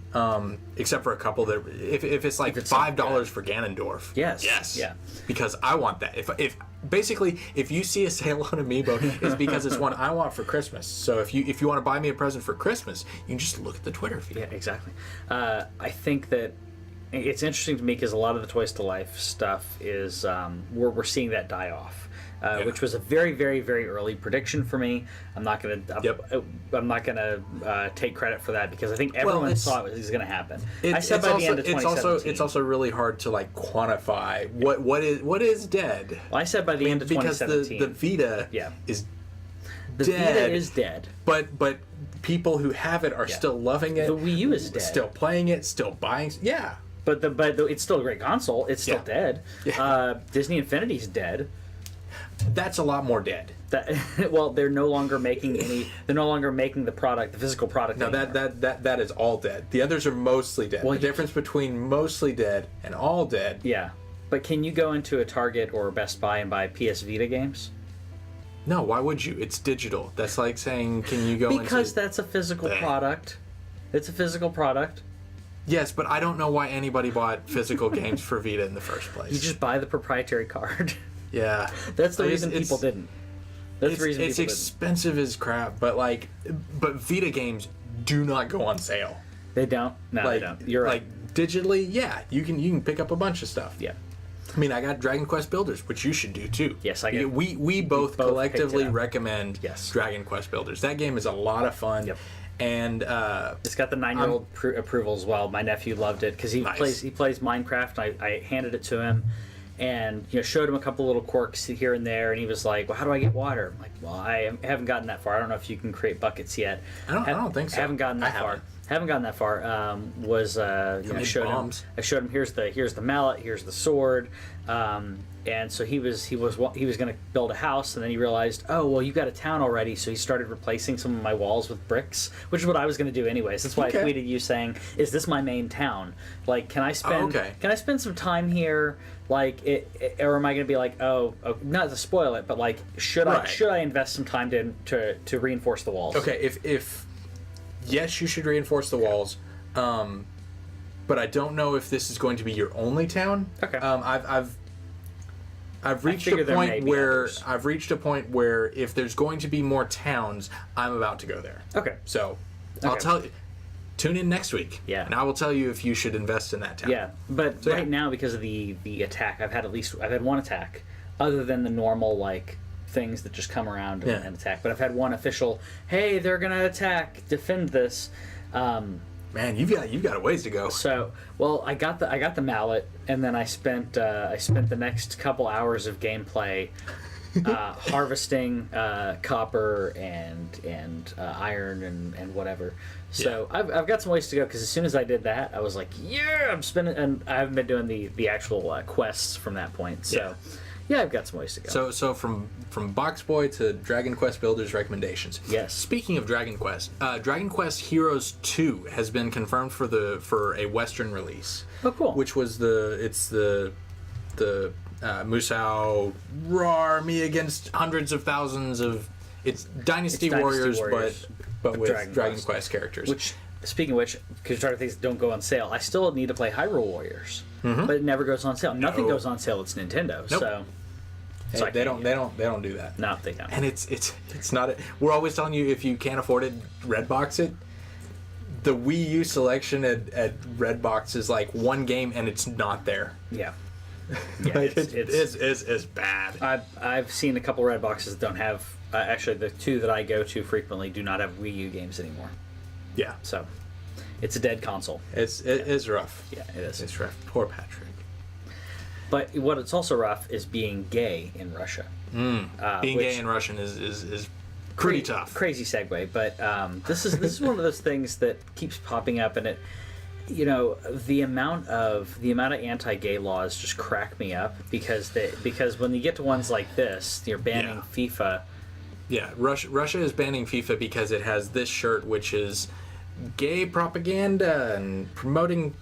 S3: except for a couple that if it's like $5 for Ganondorf.
S2: Yes. Yeah.
S3: Because I want that. If basically if you see a sale on Amiibo, it's because it's one I want for Christmas. So if you want to buy me a present for Christmas, you can just look at the Twitter feed.
S2: Yeah, exactly. I think that it's interesting to me because a lot of the Toys to Life stuff is we're seeing that die off. Which was a very, very, very early prediction for me. I'm not gonna take credit for that because I think everyone thought it was going to happen. I said by the end of 2017.
S3: It's also really hard to like quantify what is dead.
S2: Well, I said by the end of 2017
S3: because the Vita is
S2: the
S3: dead.
S2: Vita is dead.
S3: But people who have it are still loving it.
S2: The Wii U is dead.
S3: Still playing it. Still buying. Yeah.
S2: But it's still a great console. It's still dead.
S3: Yeah.
S2: Disney Infinity's dead.
S3: That's a lot more dead.
S2: Well, they're no longer making any. They're no longer making the physical product.
S3: No,
S2: anymore.
S3: that is all dead. The others are mostly dead.
S2: Well,
S3: the difference between mostly dead and all dead.
S2: Yeah, but can you go into a Target or Best Buy and buy PS Vita games?
S3: No, why would you? It's digital. That's like saying, can you go
S2: because that's a physical product. It's a physical product.
S3: Yes, but I don't know why anybody bought physical games for Vita in the first place.
S2: You just buy the proprietary card.
S3: Yeah,
S2: that's the reason people didn't. That's the reason
S3: it's expensive as crap. But Vita games do not go on sale.
S2: They don't. No, they don't. You're right.
S3: Like digitally, yeah, you can pick up a bunch of stuff.
S2: Yeah.
S3: I mean, I got Dragon Quest Builders, which you should do too.
S2: Yes, I get.
S3: We both collectively recommend
S2: Yes.
S3: Dragon Quest Builders. That game is a lot of fun.
S2: Yep.
S3: And
S2: it's got the 9-year-old approval as well. My nephew loved it because he plays Minecraft. I handed it to him, and showed him a couple little quirks here and there, and he was like, "Well, how do I get water?" I'm like, "Well, I haven't gotten that far. I don't know if you can create buckets yet."
S3: I don't think so.
S2: I haven't gotten that far. Haven't gotten that far. I showed him here's the mallet, here's the sword, and so he was going to build a house, and then he realized, oh well, you've got a town already, so he started replacing some of my walls with bricks, which is what I was going to do anyways. That's why I tweeted you saying, "Is this my main town? Like, can I spend some time here? Like, or am I going to be like, oh, not to spoil it, but like, should I invest some time to reinforce the walls?"
S3: Okay, if yes, you should reinforce the walls, but I don't know if this is going to be your only town.
S2: Okay.
S3: I've reached a point where if there's going to be more towns, I'm about to go there.
S2: Okay.
S3: So I'll tell you. Tune in next week.
S2: Yeah.
S3: And I will tell you if you should invest in that town.
S2: Yeah, but now because of the attack, I've had one attack, other than the normal like things that just come around and attack. But I've had one official, hey, they're gonna attack, defend this.
S3: Man, you've got a ways to go.
S2: So, well, I got the mallet, and then I spent the next couple hours of gameplay harvesting copper and iron and whatever. So I've got some ways to go because as soon as I did that, I was like, yeah, I'm spending, and I haven't been doing the actual quests from that point. So. Yeah, I've got some ways to go.
S3: So from Box Boy to Dragon Quest Builders recommendations.
S2: Yes.
S3: Speaking of Dragon Quest Heroes 2 has been confirmed for a Western release.
S2: Oh, cool.
S3: Which was the Musou raw army against hundreds of thousands of Dynasty Warriors, but with Dragon Quest characters.
S2: Which speaking of which, because you're talking about things that don't go on sale, I still need to play Hyrule Warriors, but it never goes on sale. Nothing goes on sale. It's Nintendo,
S3: Nope.
S2: so.
S3: Hey,
S2: So I
S3: they
S2: can't
S3: don't do that.
S2: No, they don't.
S3: And it's not. We're always telling you, if you can't afford it, Redbox it. The Wii U selection at Redbox is like one game, and it's not there.
S2: Yeah. Yeah,
S3: Like,
S2: it's
S3: it's bad.
S2: I've seen a couple red boxes that don't have. Actually, the two that I go to frequently do not have Wii U games anymore.
S3: Yeah,
S2: So, it's a dead console.
S3: it is rough.
S2: Yeah, it is.
S3: It's rough. Poor Patrick.
S2: But what it's also rough is being gay in Russia.
S3: Being
S2: Which-
S3: gay in Russian is pretty tough.
S2: Crazy segue, but this is one of those things that keeps popping up, and it, the amount of anti-gay laws just crack me up because when you get to ones like this, you're banning FIFA.
S3: Yeah, Russia is banning FIFA because it has this shirt, which is gay propaganda and promoting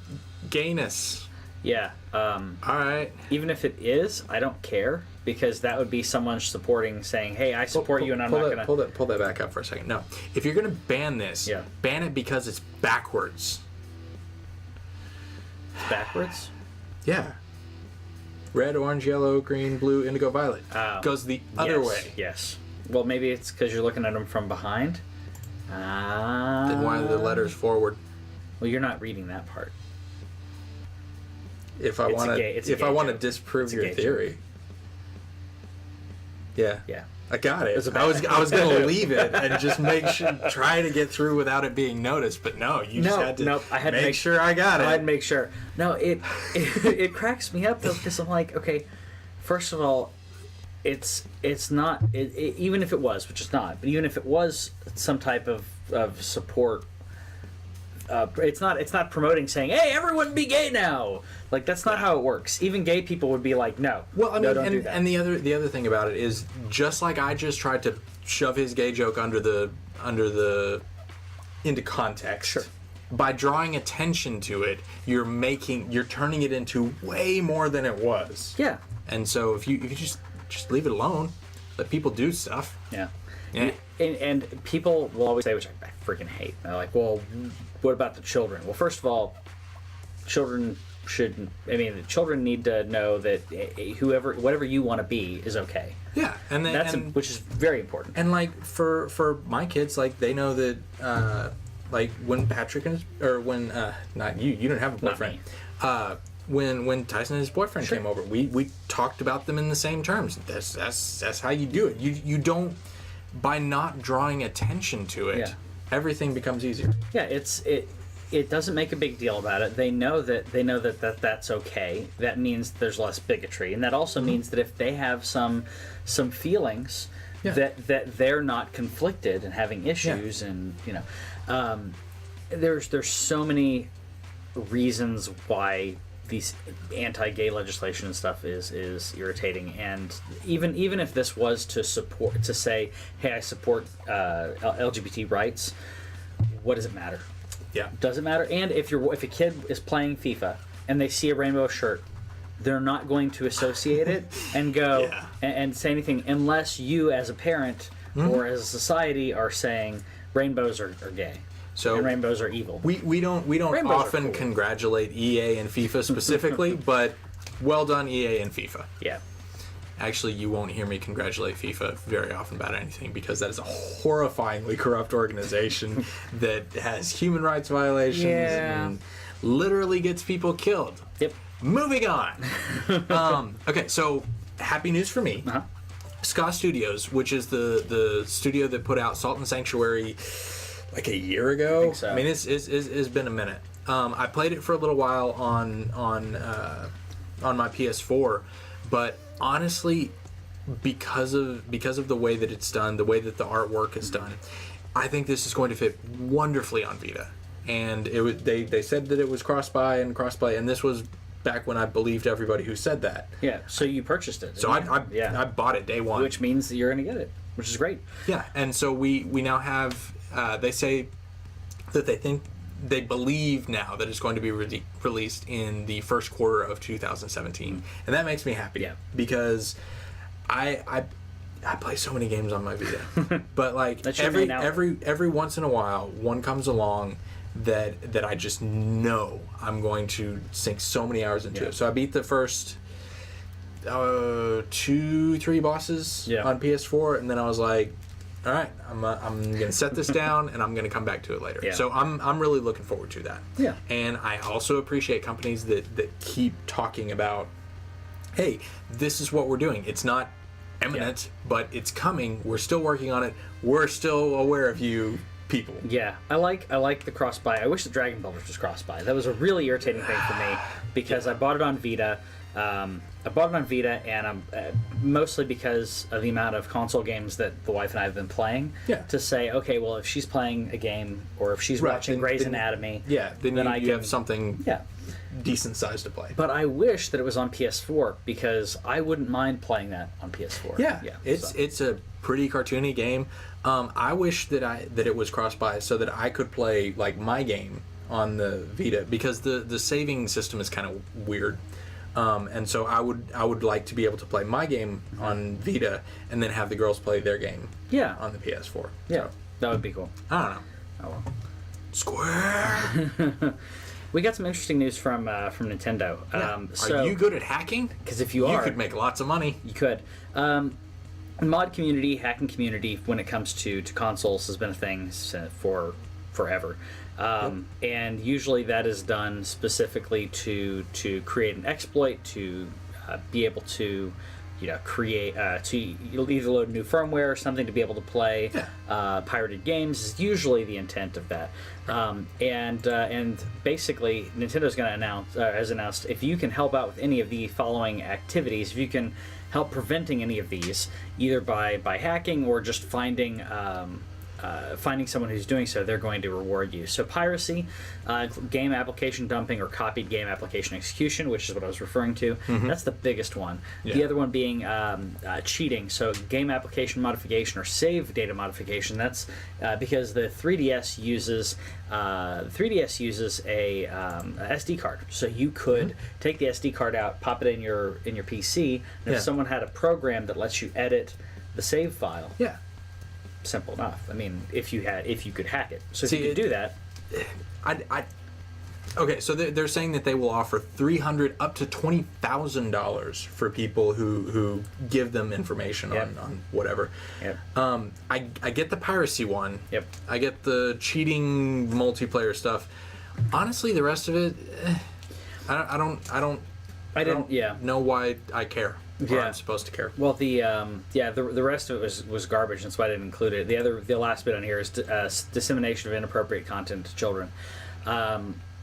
S3: gayness.
S2: Yeah.
S3: All right.
S2: Even if it is, I don't care, because that would be someone supporting, saying, "Hey, I support you, and I'm not gonna."
S3: Pull that back up for a second. No, if you're gonna ban this,
S2: Yeah.
S3: ban it because it's backwards.
S2: It's backwards.
S3: Yeah. Red, orange, yellow, green, blue, indigo, violet.
S2: Oh.
S3: Goes the other
S2: Yes,
S3: way.
S2: Yes. Well, maybe it's because you're looking at them from behind.
S3: Then why are the letters forward?
S2: Well, you're not reading that part.
S3: If I
S2: It's a
S3: want
S2: gay- it's a
S3: to, if
S2: gay
S3: I want to
S2: joke.
S3: disprove
S2: It's a
S3: your
S2: gay
S3: theory. Yeah.
S2: Yeah.
S3: I got it.
S2: was a
S3: I was
S2: bad-
S3: gonna leave it and just try to get through without it being noticed, but no, you just had to.
S2: Nope, I had to
S3: make
S2: make
S3: sure I got it.
S2: I had to make sure. No, it cracks me up though, because I'm like, okay, first of all, it's not even if it was, which it's not, but even if it was some type of support. It's not promoting saying, "Hey, everyone be gay now." Like, that's not how it works. Even gay people would be like, "No,
S3: Well, I mean,
S2: no, don't do
S3: and,
S2: that."
S3: and the other thing about it is, just like I just tried to shove his gay joke into context.
S2: Sure.
S3: By drawing attention to it, you're turning it into way more than it was.
S2: Yeah,
S3: And so if you just leave it alone, let people do stuff.
S2: yeah.
S3: Yeah.
S2: And people will always say, which I freaking hate. They're like, "Well, what about the children?" Well, first of all, children shouldn't. I mean, the children need to know that whatever you want to be is okay.
S3: Yeah, and then
S2: Which is very important.
S3: and like for my kids, like they know that like when Patrick when not you didn't have a
S2: Not
S3: boyfriend.
S2: me.
S3: When Tyson and his boyfriend
S2: Sure.
S3: came over, we talked about them in the same terms. That's how you do it. You don't, by not drawing attention to it,
S2: Yeah.
S3: everything becomes easier.
S2: Yeah, it doesn't make a big deal about it. They know that that's okay. That means there's less bigotry, and that also means that if they have some feelings,
S3: Yeah.
S2: that they're not conflicted and having issues, and there's so many reasons why these anti-gay legislation and stuff is irritating. And even if this was to say, "Hey, I support LGBT rights," what does it matter?
S3: Yeah.
S2: Does it matter? And if a kid is playing FIFA and they see a rainbow shirt, they're not going to associate it and go
S3: Yeah.
S2: and say anything unless you, as a parent or as a society, are saying rainbows are gay.
S3: So
S2: And rainbows are evil.
S3: we don't
S2: Rainbows are
S3: often
S2: cool.
S3: congratulate EA and FIFA specifically, but well done EA and FIFA.
S2: Yeah.
S3: Actually, you won't hear me congratulate FIFA very often about anything, because that is a horrifyingly corrupt organization that has human rights violations
S2: Yeah.
S3: and literally gets people killed.
S2: Yep.
S3: Moving on. Okay, so happy news for me.
S2: Uh-huh.
S3: Ska Studios, which is the studio that put out Salt and Sanctuary like a year ago.
S2: I think so.
S3: I mean, it's been a minute. I played it for a little while on my PS4, but honestly, because of the way that it's done, the way that the artwork is done, I think this is going to fit wonderfully on Vita. And they said that it was cross-buy, and this was back when I believed everybody who said that.
S2: Yeah. So you purchased it.
S3: So
S2: didn't you?
S3: I bought it day one.
S2: Which means that you're going to get it, which is great.
S3: Yeah, and so we now have. They say that they believe now that it's going to be released in the first quarter of 2017, and that makes me happy.
S2: Yeah.
S3: Because I play so many games on my Vita, but like
S2: That's your main outlet.
S3: every once in a while one comes along that I just know I'm going to sink so many hours into it. So I beat the first 2-3 bosses on PS4, and then I was like, all right, I'm gonna set this down and I'm gonna come back to it later. So I'm really looking forward to that. And I also appreciate companies that keep talking about, hey, this is what we're doing. It's not imminent, but it's coming. We're still working on it. We're still aware of you people.
S2: Yeah, I like the cross-buy. I wish the Dragon Builders was cross-buy. That was a really irritating thing for me because I bought it on Vita. And I'm mostly because of the amount of console games that the wife and I have been playing. To say, okay, well, if she's playing a game or if she's watching Grey's Anatomy,
S3: then you have something decent size to play.
S2: But I wish that it was on PS4 because I wouldn't mind playing that on PS4.
S3: It's a pretty cartoony game. I wish that it was cross-buy so that I could play like my game on the Vita because the saving system is kind of weird. And so I would like to be able to play my game on Vita and then have the girls play their game on the PS4.
S2: So, that would be cool.
S3: I don't know.
S2: Oh well.
S3: Square.
S2: We got some interesting news from Nintendo.
S3: Are you good at hacking?
S2: Because if you
S3: could make lots of money.
S2: You could. Mod community, hacking community, when it comes to consoles, has been a thing for forever. And usually that is done specifically to create an exploit, to be able to create to either load new firmware or something to be able to play pirated games is usually the intent of that. And basically Nintendo's going to has announced if you can help out with any of the following activities, if you can help preventing any of these either by hacking or just finding someone who's doing so, they're going to reward you. So piracy, game application dumping, or copied game application execution, which is what I was referring to. That's the biggest one. The other one being cheating. So game application modification or save data modification. That's because the 3DS uses a SD card. So you could take the SD card out, pop it in your PC, and if someone had a program that lets you edit the save file. Simple enough. I mean, if you could hack it. So if you could do that.
S3: Okay, so they're saying that they will offer $300 up to $20,000 for people who give them information on whatever. I get the piracy one. I get the cheating multiplayer stuff. Honestly, the rest of it, I don't know why I care. I'm supposed to care.
S2: Well, the rest of it was garbage, and so I didn't include it. The last bit on here is dissemination of inappropriate content to children.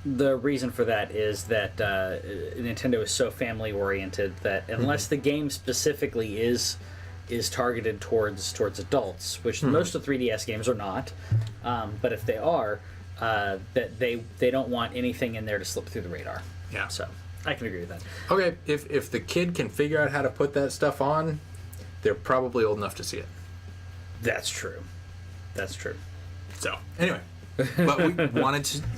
S2: The reason for that is that Nintendo is so family oriented that unless the game specifically is targeted towards adults, which most of 3DS games are not, but if they are, that they don't want anything in there to slip through the radar. So I can agree with that.
S3: Okay, if the kid can figure out how to put that stuff on, they're probably old enough to see it.
S2: That's true.
S3: So anyway, but we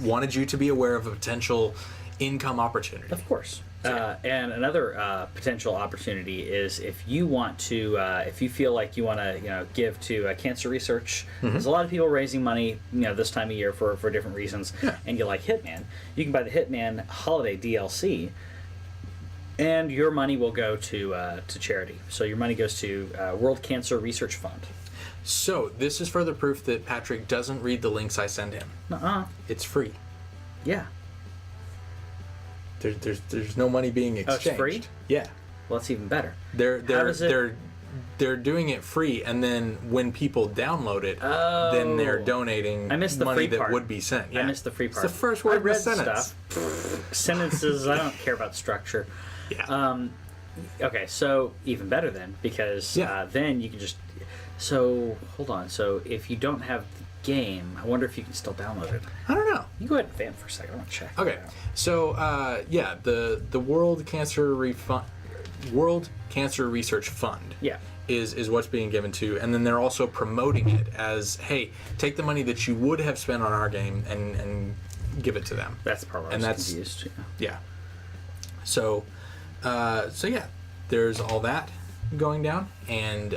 S3: wanted you to be aware of a potential income opportunity.
S2: Of course. And another potential opportunity is if you want to, if you feel like you want to, give to cancer research. There's a lot of people raising money, this time of year for different reasons. And you like Hitman, you can buy the Hitman Holiday DLC, and your money will go to charity. So your money goes to World Cancer Research Fund.
S3: So this is further proof that Patrick doesn't read the links I send him. It's free.
S2: Yeah.
S3: There's no money being exchanged.
S2: Oh, it's free?
S3: Yeah.
S2: Well, that's even better.
S3: They're doing it free, and then when people download it, then they're donating money that would be sent.
S2: I missed the free part.
S3: It's the first word
S2: I read
S3: in the sentence.
S2: Stuff. Sentences, I don't care about structure. Okay, so even better then, because then you can just... So, hold on. So, if you don't have the game, I wonder if you can still download it.
S3: I don't know.
S2: You go ahead and vamp for a second. I want to check.
S3: Okay. So, the World Cancer Research Fund is what's being given to, and then they're also promoting it as, hey, take the money that you would have spent on our game and give it to them.
S2: That's the part where I was confused.
S3: Yeah. So there's all that going down, and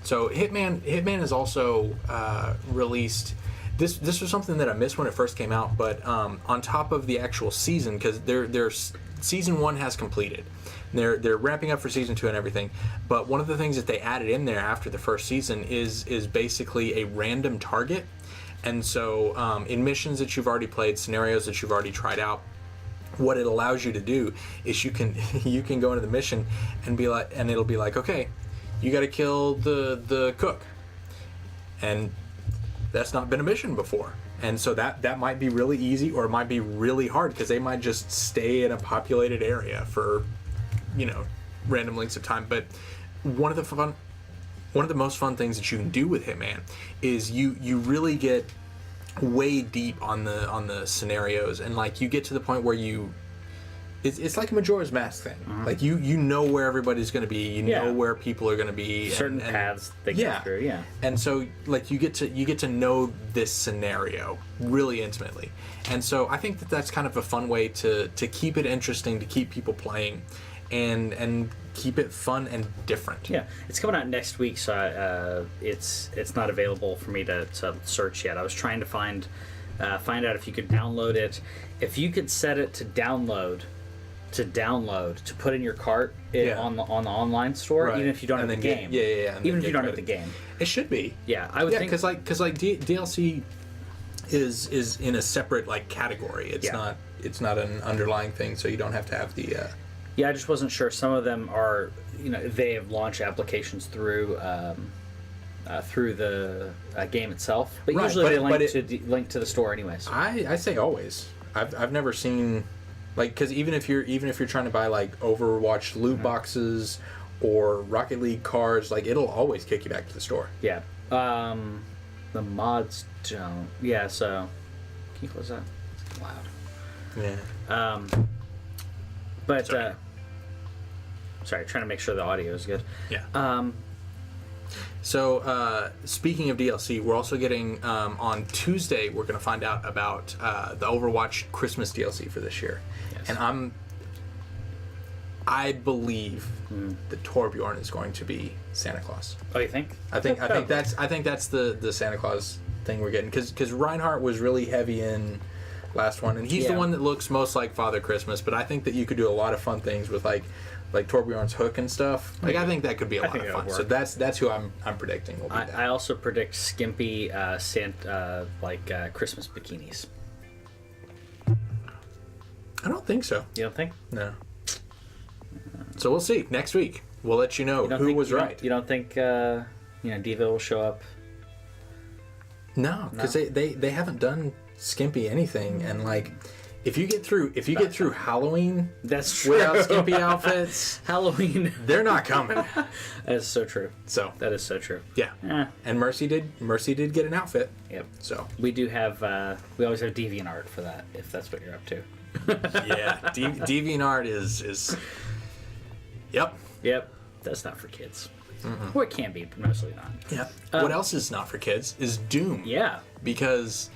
S3: so Hitman is also released. this was something that I missed when it first came out, but on top of the actual season, because there's season 1 has completed. They're ramping up for season 2 and everything, but one of the things that they added in there after the first season is basically a random target. And so in missions that you've already played, scenarios that you've already tried out, what it allows you to do is you can go into the mission and be like, and it'll be like, okay, you got to kill the cook, and that's not been a mission before. And so that might be really easy, or it might be really hard, because they might just stay in a populated area for, random lengths of time. But one of the most fun things that you can do with Hitman is you really get way deep on the scenarios, and like you get to the point where it's like a Majora's Mask thing. Like you know where everybody's going to be, you know where people are going to be,
S2: certain paths they go through.
S3: And so like you get to know this scenario really intimately. And so I think that's kind of a fun way to keep it interesting, to keep people playing, and keep it fun and different.
S2: Yeah, it's coming out next week, so it's not available for me to search yet. I was trying to find out if you could download it. If you could set it to download to put in your cart on the online store, even if you don't have the game. Even if you don't have the game,
S3: it should be.
S2: Yeah, I would think,
S3: because DLC is in a separate like category. It's not an underlying thing, so you don't have to have the.
S2: Yeah, I just wasn't sure. Some of them are, they have launched applications through the game itself, but usually they link to the store anyways.
S3: I say always. I've never seen, like, because even if you're trying to buy like Overwatch loot boxes or Rocket League cards, like it'll always kick you back to the store.
S2: Yeah. The mods don't. Yeah. So can you close that? It's loud.
S3: Yeah.
S2: But sorry, trying to make sure the audio is good.
S3: Yeah. So speaking of DLC, we're also getting on Tuesday. We're going to find out about the Overwatch Christmas DLC for this year, and I believe that Torbjorn is going to be Santa Claus.
S2: Oh, you think?
S3: I think that's the Santa Claus thing we're getting, because Reinhardt was really heavy in last one, and he's the one that looks most like Father Christmas. But I think that you could do a lot of fun things with like Torbjorn's hook and stuff. Like I think that could be a lot of fun. So that's who I'm predicting will be that.
S2: I also predict skimpy Santa Christmas bikinis.
S3: I don't think so.
S2: You don't think?
S3: No. So we'll see next week. We'll let you know who was right.
S2: You don't think Diva will show up?
S3: No, because they haven't done skimpy anything, and like if you get through Halloween,
S2: that's true,
S3: without skimpy outfits,
S2: Halloween,
S3: they're not coming.
S2: That is so true.
S3: So
S2: that is so true.
S3: Yeah. And Mercy did get an outfit.
S2: Yep.
S3: So
S2: we do have we always have DeviantArt for that, if that's what you're up to.
S3: Yeah, DeviantArt is. Yep.
S2: That's not for kids. Or it can be, but mostly not.
S3: Yeah. What else is not for kids is Doom.
S2: Yeah.
S3: Because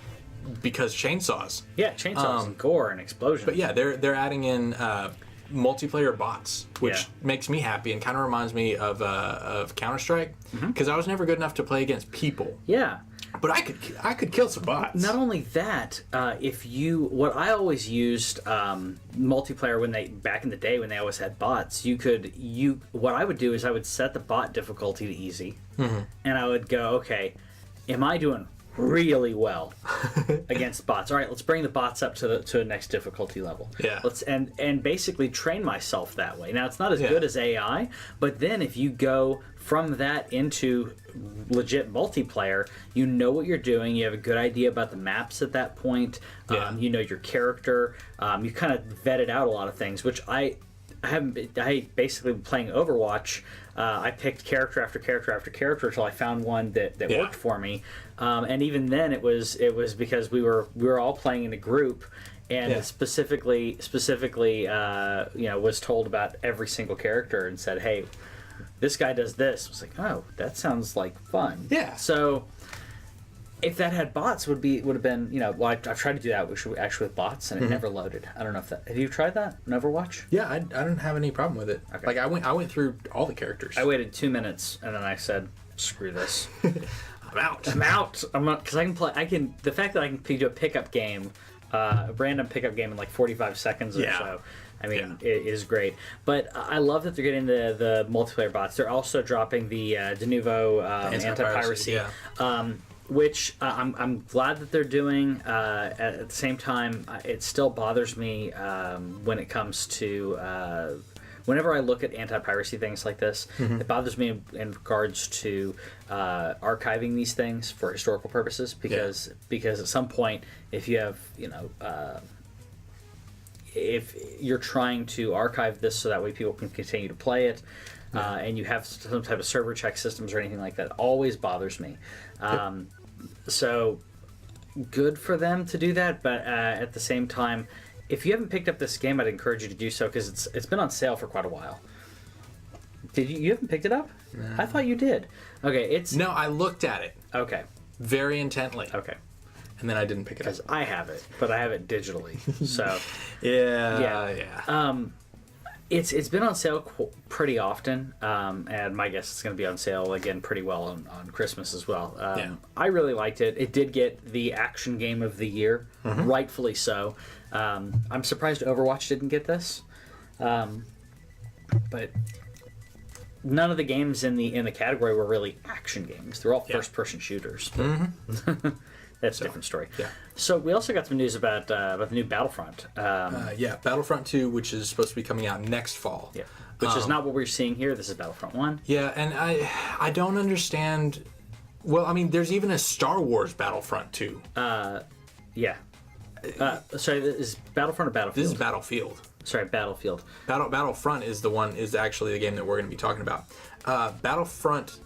S3: chainsaws.
S2: Yeah, chainsaws and gore and explosions.
S3: But yeah, they're adding in multiplayer bots, which makes me happy and kind of reminds me of Counter-Strike, because I was never good enough to play against people.
S2: Yeah.
S3: But I could kill some bots.
S2: Not only that, what I always used multiplayer back in the day when they always had bots, what I would do is I would set the bot difficulty to easy, and I would go, okay, am I doing really well against bots? All right, let's bring the bots up to the next difficulty level.
S3: Yeah.
S2: And basically train myself that way. Now it's not as good as AI, but then if you go from that into legit multiplayer, you know what you're doing. You have a good idea about the maps at that point. You know your character. You kind of vetted out a lot of things, which I basically playing Overwatch. I picked character after character after character until I found one that worked for me. And even then, it was because we were all playing in a group, and specifically, was told about every single character and said, "Hey, this guy does this." I was like, "Oh, that sounds like fun."
S3: Yeah.
S2: So if that had bots, would have been, I've tried to do that with bots, and it never loaded. I don't know if that. Have you tried that in Overwatch?
S3: Yeah, I don't have any problem with it.
S2: Okay.
S3: Like I went through all the characters.
S2: I waited 2 minutes, and then I said, "Screw this."
S3: I'm out.
S2: I'm not, because I can play. The fact that I can do a pickup game, a random pickup game in like 45 seconds or so. I mean, it is great. But I love that they're getting the multiplayer bots. They're also dropping the de novo anti-piracy, which I'm glad that they're doing. At the same time, it still bothers me when it comes to... whenever I look at anti-piracy things like this, it bothers me in regards to archiving these things for historical purposes, because at some point, if you have, if you're trying to archive this so that way people can continue to play it, and you have some type of server check systems or anything like that, always bothers me. So good for them to do that, but at the same time, if you haven't picked up this game, I'd encourage you to do so, because it's been on sale for quite a while. Did you haven't picked it up? No. I thought you did. Okay,
S3: No, I looked at it.
S2: Okay.
S3: Very intently.
S2: Okay.
S3: And then I didn't pick it up.
S2: Because I have it, but I have it digitally. So
S3: yeah.
S2: It's been on sale pretty often, and my guess it's going to be on sale again pretty well on Christmas as well. I really liked it. It did get the action game of the year, rightfully so. I'm surprised Overwatch didn't get this, but none of the games in the category were really action games. They're all first-person shooters. That's a different story. Yeah. So we also got some news about the new Battlefront.
S3: Battlefront 2, which is supposed to be coming out next fall.
S2: Yeah. Which is not what we're seeing here. This is Battlefront 1.
S3: Yeah, and I don't understand. Well, I mean, there's even a Star Wars Battlefront 2.
S2: Yeah. Sorry, is Battlefront or Battlefield?
S3: This is Battlefield.
S2: Sorry, Battlefield.
S3: Battlefront is actually the game that we're going to be talking about. Battlefront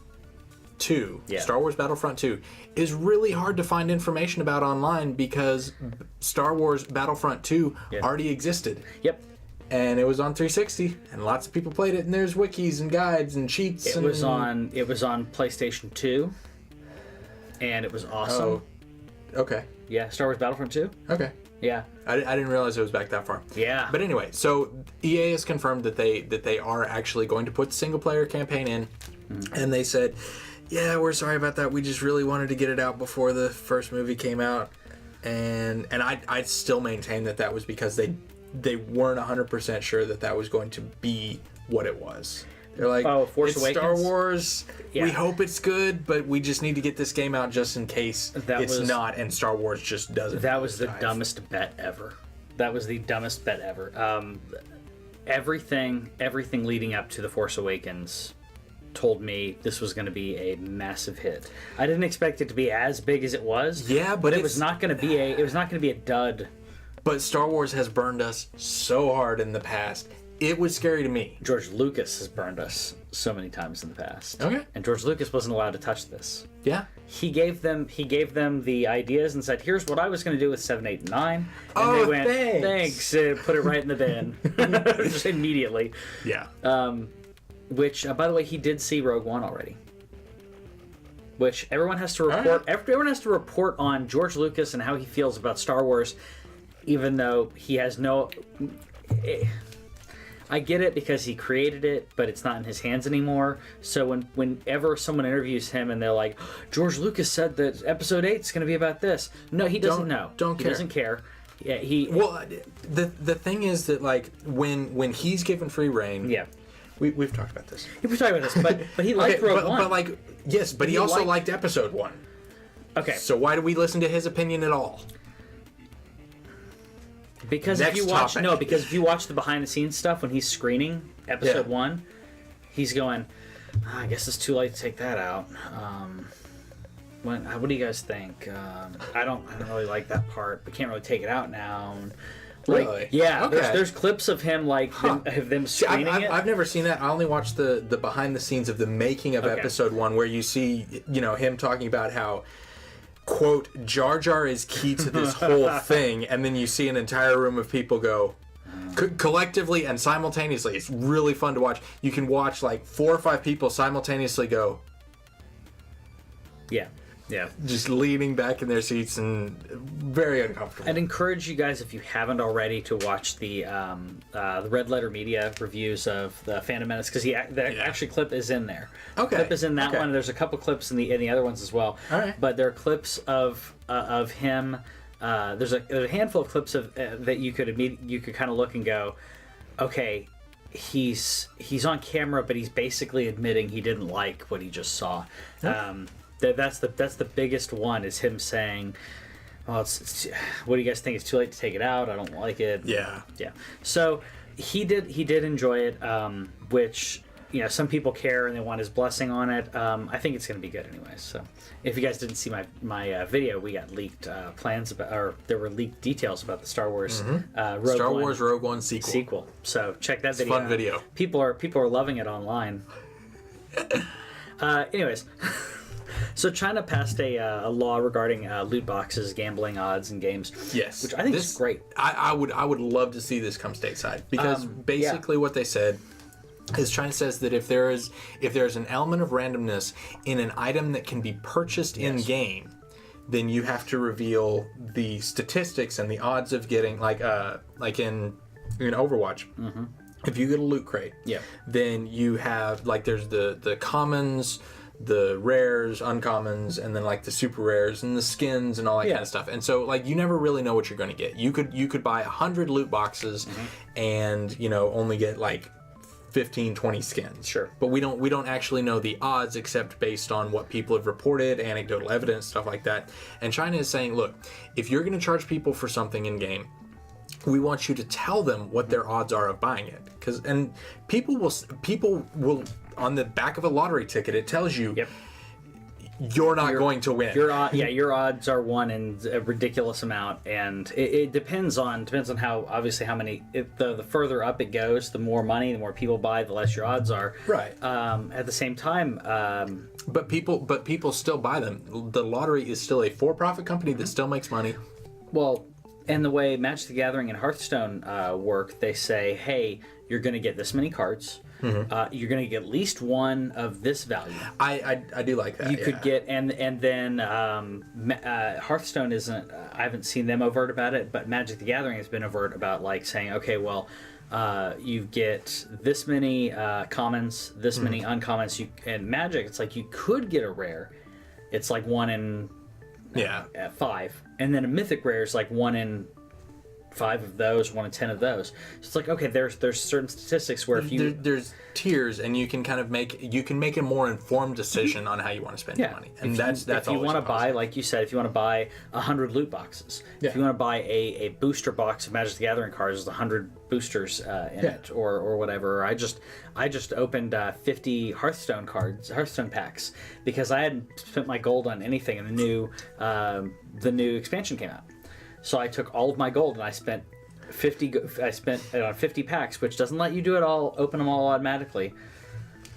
S3: 2, Star Wars Battlefront 2, is really hard to find information about online because Star Wars Battlefront 2 already existed.
S2: Yep.
S3: And it was on 360, and lots of people played it, and there's wikis and guides and cheats.
S2: It was on PlayStation 2, and it was awesome.
S3: Oh, okay.
S2: Yeah, Star Wars Battlefront 2.
S3: Okay.
S2: Yeah.
S3: I didn't realize it was back that far.
S2: Yeah.
S3: But anyway, so EA has confirmed that they are actually going to put the single player campaign in, and they said, yeah, we're sorry about that. We just really wanted to get it out before the first movie came out, and I still maintain that was because they weren't 100% sure that was going to be what it was. They're like,
S2: Force
S3: it's
S2: Awakens?
S3: Star Wars.
S2: Yeah.
S3: We hope it's good, but we just need to get this game out just in case it's not, and Star Wars just doesn't.
S2: That was the dumbest bet ever. That was the dumbest bet ever. Everything leading up to The Force Awakens told me this was going to be a massive hit. I didn't expect it to be as big as it was.
S3: Yeah, but
S2: it was not going to be a dud.
S3: But Star Wars has burned us so hard in the past. It was scary to me.
S2: George Lucas has burned us so many times in the past.
S3: Okay.
S2: And George Lucas wasn't allowed to touch this.
S3: Yeah.
S2: He gave them the ideas and said, "Here's what I was going to do with 7, 8, and 9." And they went, "Thanks." Put it right in the bin, just immediately.
S3: Yeah.
S2: Which, by the way, he did see Rogue One already. Which everyone has to report. Everyone has to report on George Lucas and how he feels about Star Wars, even though he has no. I get it because he created it, but it's not in his hands anymore. So whenever someone interviews him and they're like, George Lucas said that Episode 8 is going to be about this. No, he doesn't know. He doesn't care. Yeah,
S3: Well, the thing is that like when he's given free reign.
S2: Yeah.
S3: We've talked about this.
S2: We've talked about this, but he liked Rogue One.
S3: But like, yes, but he also liked Episode 1.
S2: Okay.
S3: So why do we listen to his opinion at all?
S2: Because if you watch the behind the scenes stuff when he's screening Episode 1, he's going, I guess it's too late to take that out. What do you guys think? I don't really like that part, but can't really take it out now. Like,
S3: really?
S2: Yeah.
S3: Okay.
S2: There's clips of him them screening it.
S3: I've never seen that. I only watched the behind the scenes of the making of Episode 1, where you see him talking about how, quote, Jar Jar is key to this whole thing, and then you see an entire room of people go collectively and simultaneously. It's really fun to watch. You can watch like 4 or 5 people simultaneously go,
S2: yeah. Yeah.
S3: just leaning back in their seats and very uncomfortable.
S2: I'd encourage you guys, if you haven't already, to watch the Red Letter Media reviews of the Phantom Menace, because actually clip is in there.
S3: Okay.
S2: Clip is in that
S3: Okay.
S2: one. There's a couple clips in the other ones as well.
S3: All right.
S2: But there are clips of him. There's a handful of clips of that you could kind of look and go, okay, he's on camera, but he's basically admitting he didn't like what he just saw. That's the biggest one, is him saying, "Oh, it's what do you guys think? It's too late to take it out. I don't like it."
S3: Yeah.
S2: Yeah. So he did enjoy it, which, you know, some people care and they want his blessing on it. I think it's going to be good anyways. So if you guys didn't see my video, we got leaked plans about, or there were leaked details about the Star Wars
S3: Rogue One sequel.
S2: So check that video.
S3: Fun
S2: out.
S3: video.
S2: People are loving it online. Anyways. So China passed a law regarding loot boxes, gambling odds, and games.
S3: Yes,
S2: which I think is great.
S3: I would love to see this come stateside, because basically what they said is China says that if there's an element of randomness in an item that can be purchased in game, then you have to reveal the statistics and the odds of getting like in Overwatch. Mm-hmm. If you get a loot crate, then you have there's the commons, the rares, uncommons, and then like the super rares and the skins and all that kind of stuff. And so you never really know what you're going to get. You could buy 100 loot boxes and only get 15, 20 skins.
S2: Sure.
S3: But we don't actually know the odds, except based on what people have reported, anecdotal evidence, stuff like that. And China is saying, look, if you're going to charge people for something in game, we want you to tell them what their odds are of buying it. And people will on the back of a lottery ticket, it tells you you're not going to win.
S2: Your odds are one in a ridiculous amount, and it depends on how many. The further up it goes, the more money, the more people buy, the less your odds are.
S3: Right.
S2: At the same time,
S3: but people still buy them. The lottery is still a for-profit company that still makes money.
S2: Well, and the way Magic the Gathering and Hearthstone work, they say, hey, you're going to get this many cards. Mm-hmm. You're going to get at least one of this value.
S3: I do like that.
S2: You could get, and then Hearthstone isn't. I haven't seen them overt about it, but Magic the Gathering has been overt about saying, okay, well, you get this many commons, this many uncommons. And Magic, it's you could get a rare. It's 1 in 5, and then a mythic rare is 1 in 5 of those, 1 in 10 of those. So it's okay. There's certain statistics where if you
S3: there's tiers, and you can kind of make a more informed decision on how you want to spend your money. And that's
S2: if you want to buy, like you said, if you want to buy 100 loot boxes, if you want to buy a booster box of Magic the Gathering cards with 100 boosters in it, or whatever. I just opened 50 Hearthstone packs, because I hadn't spent my gold on anything, and the new expansion came out. So I took all of my gold and I spent 50 on 50 packs, which doesn't let you do it all, open them all automatically.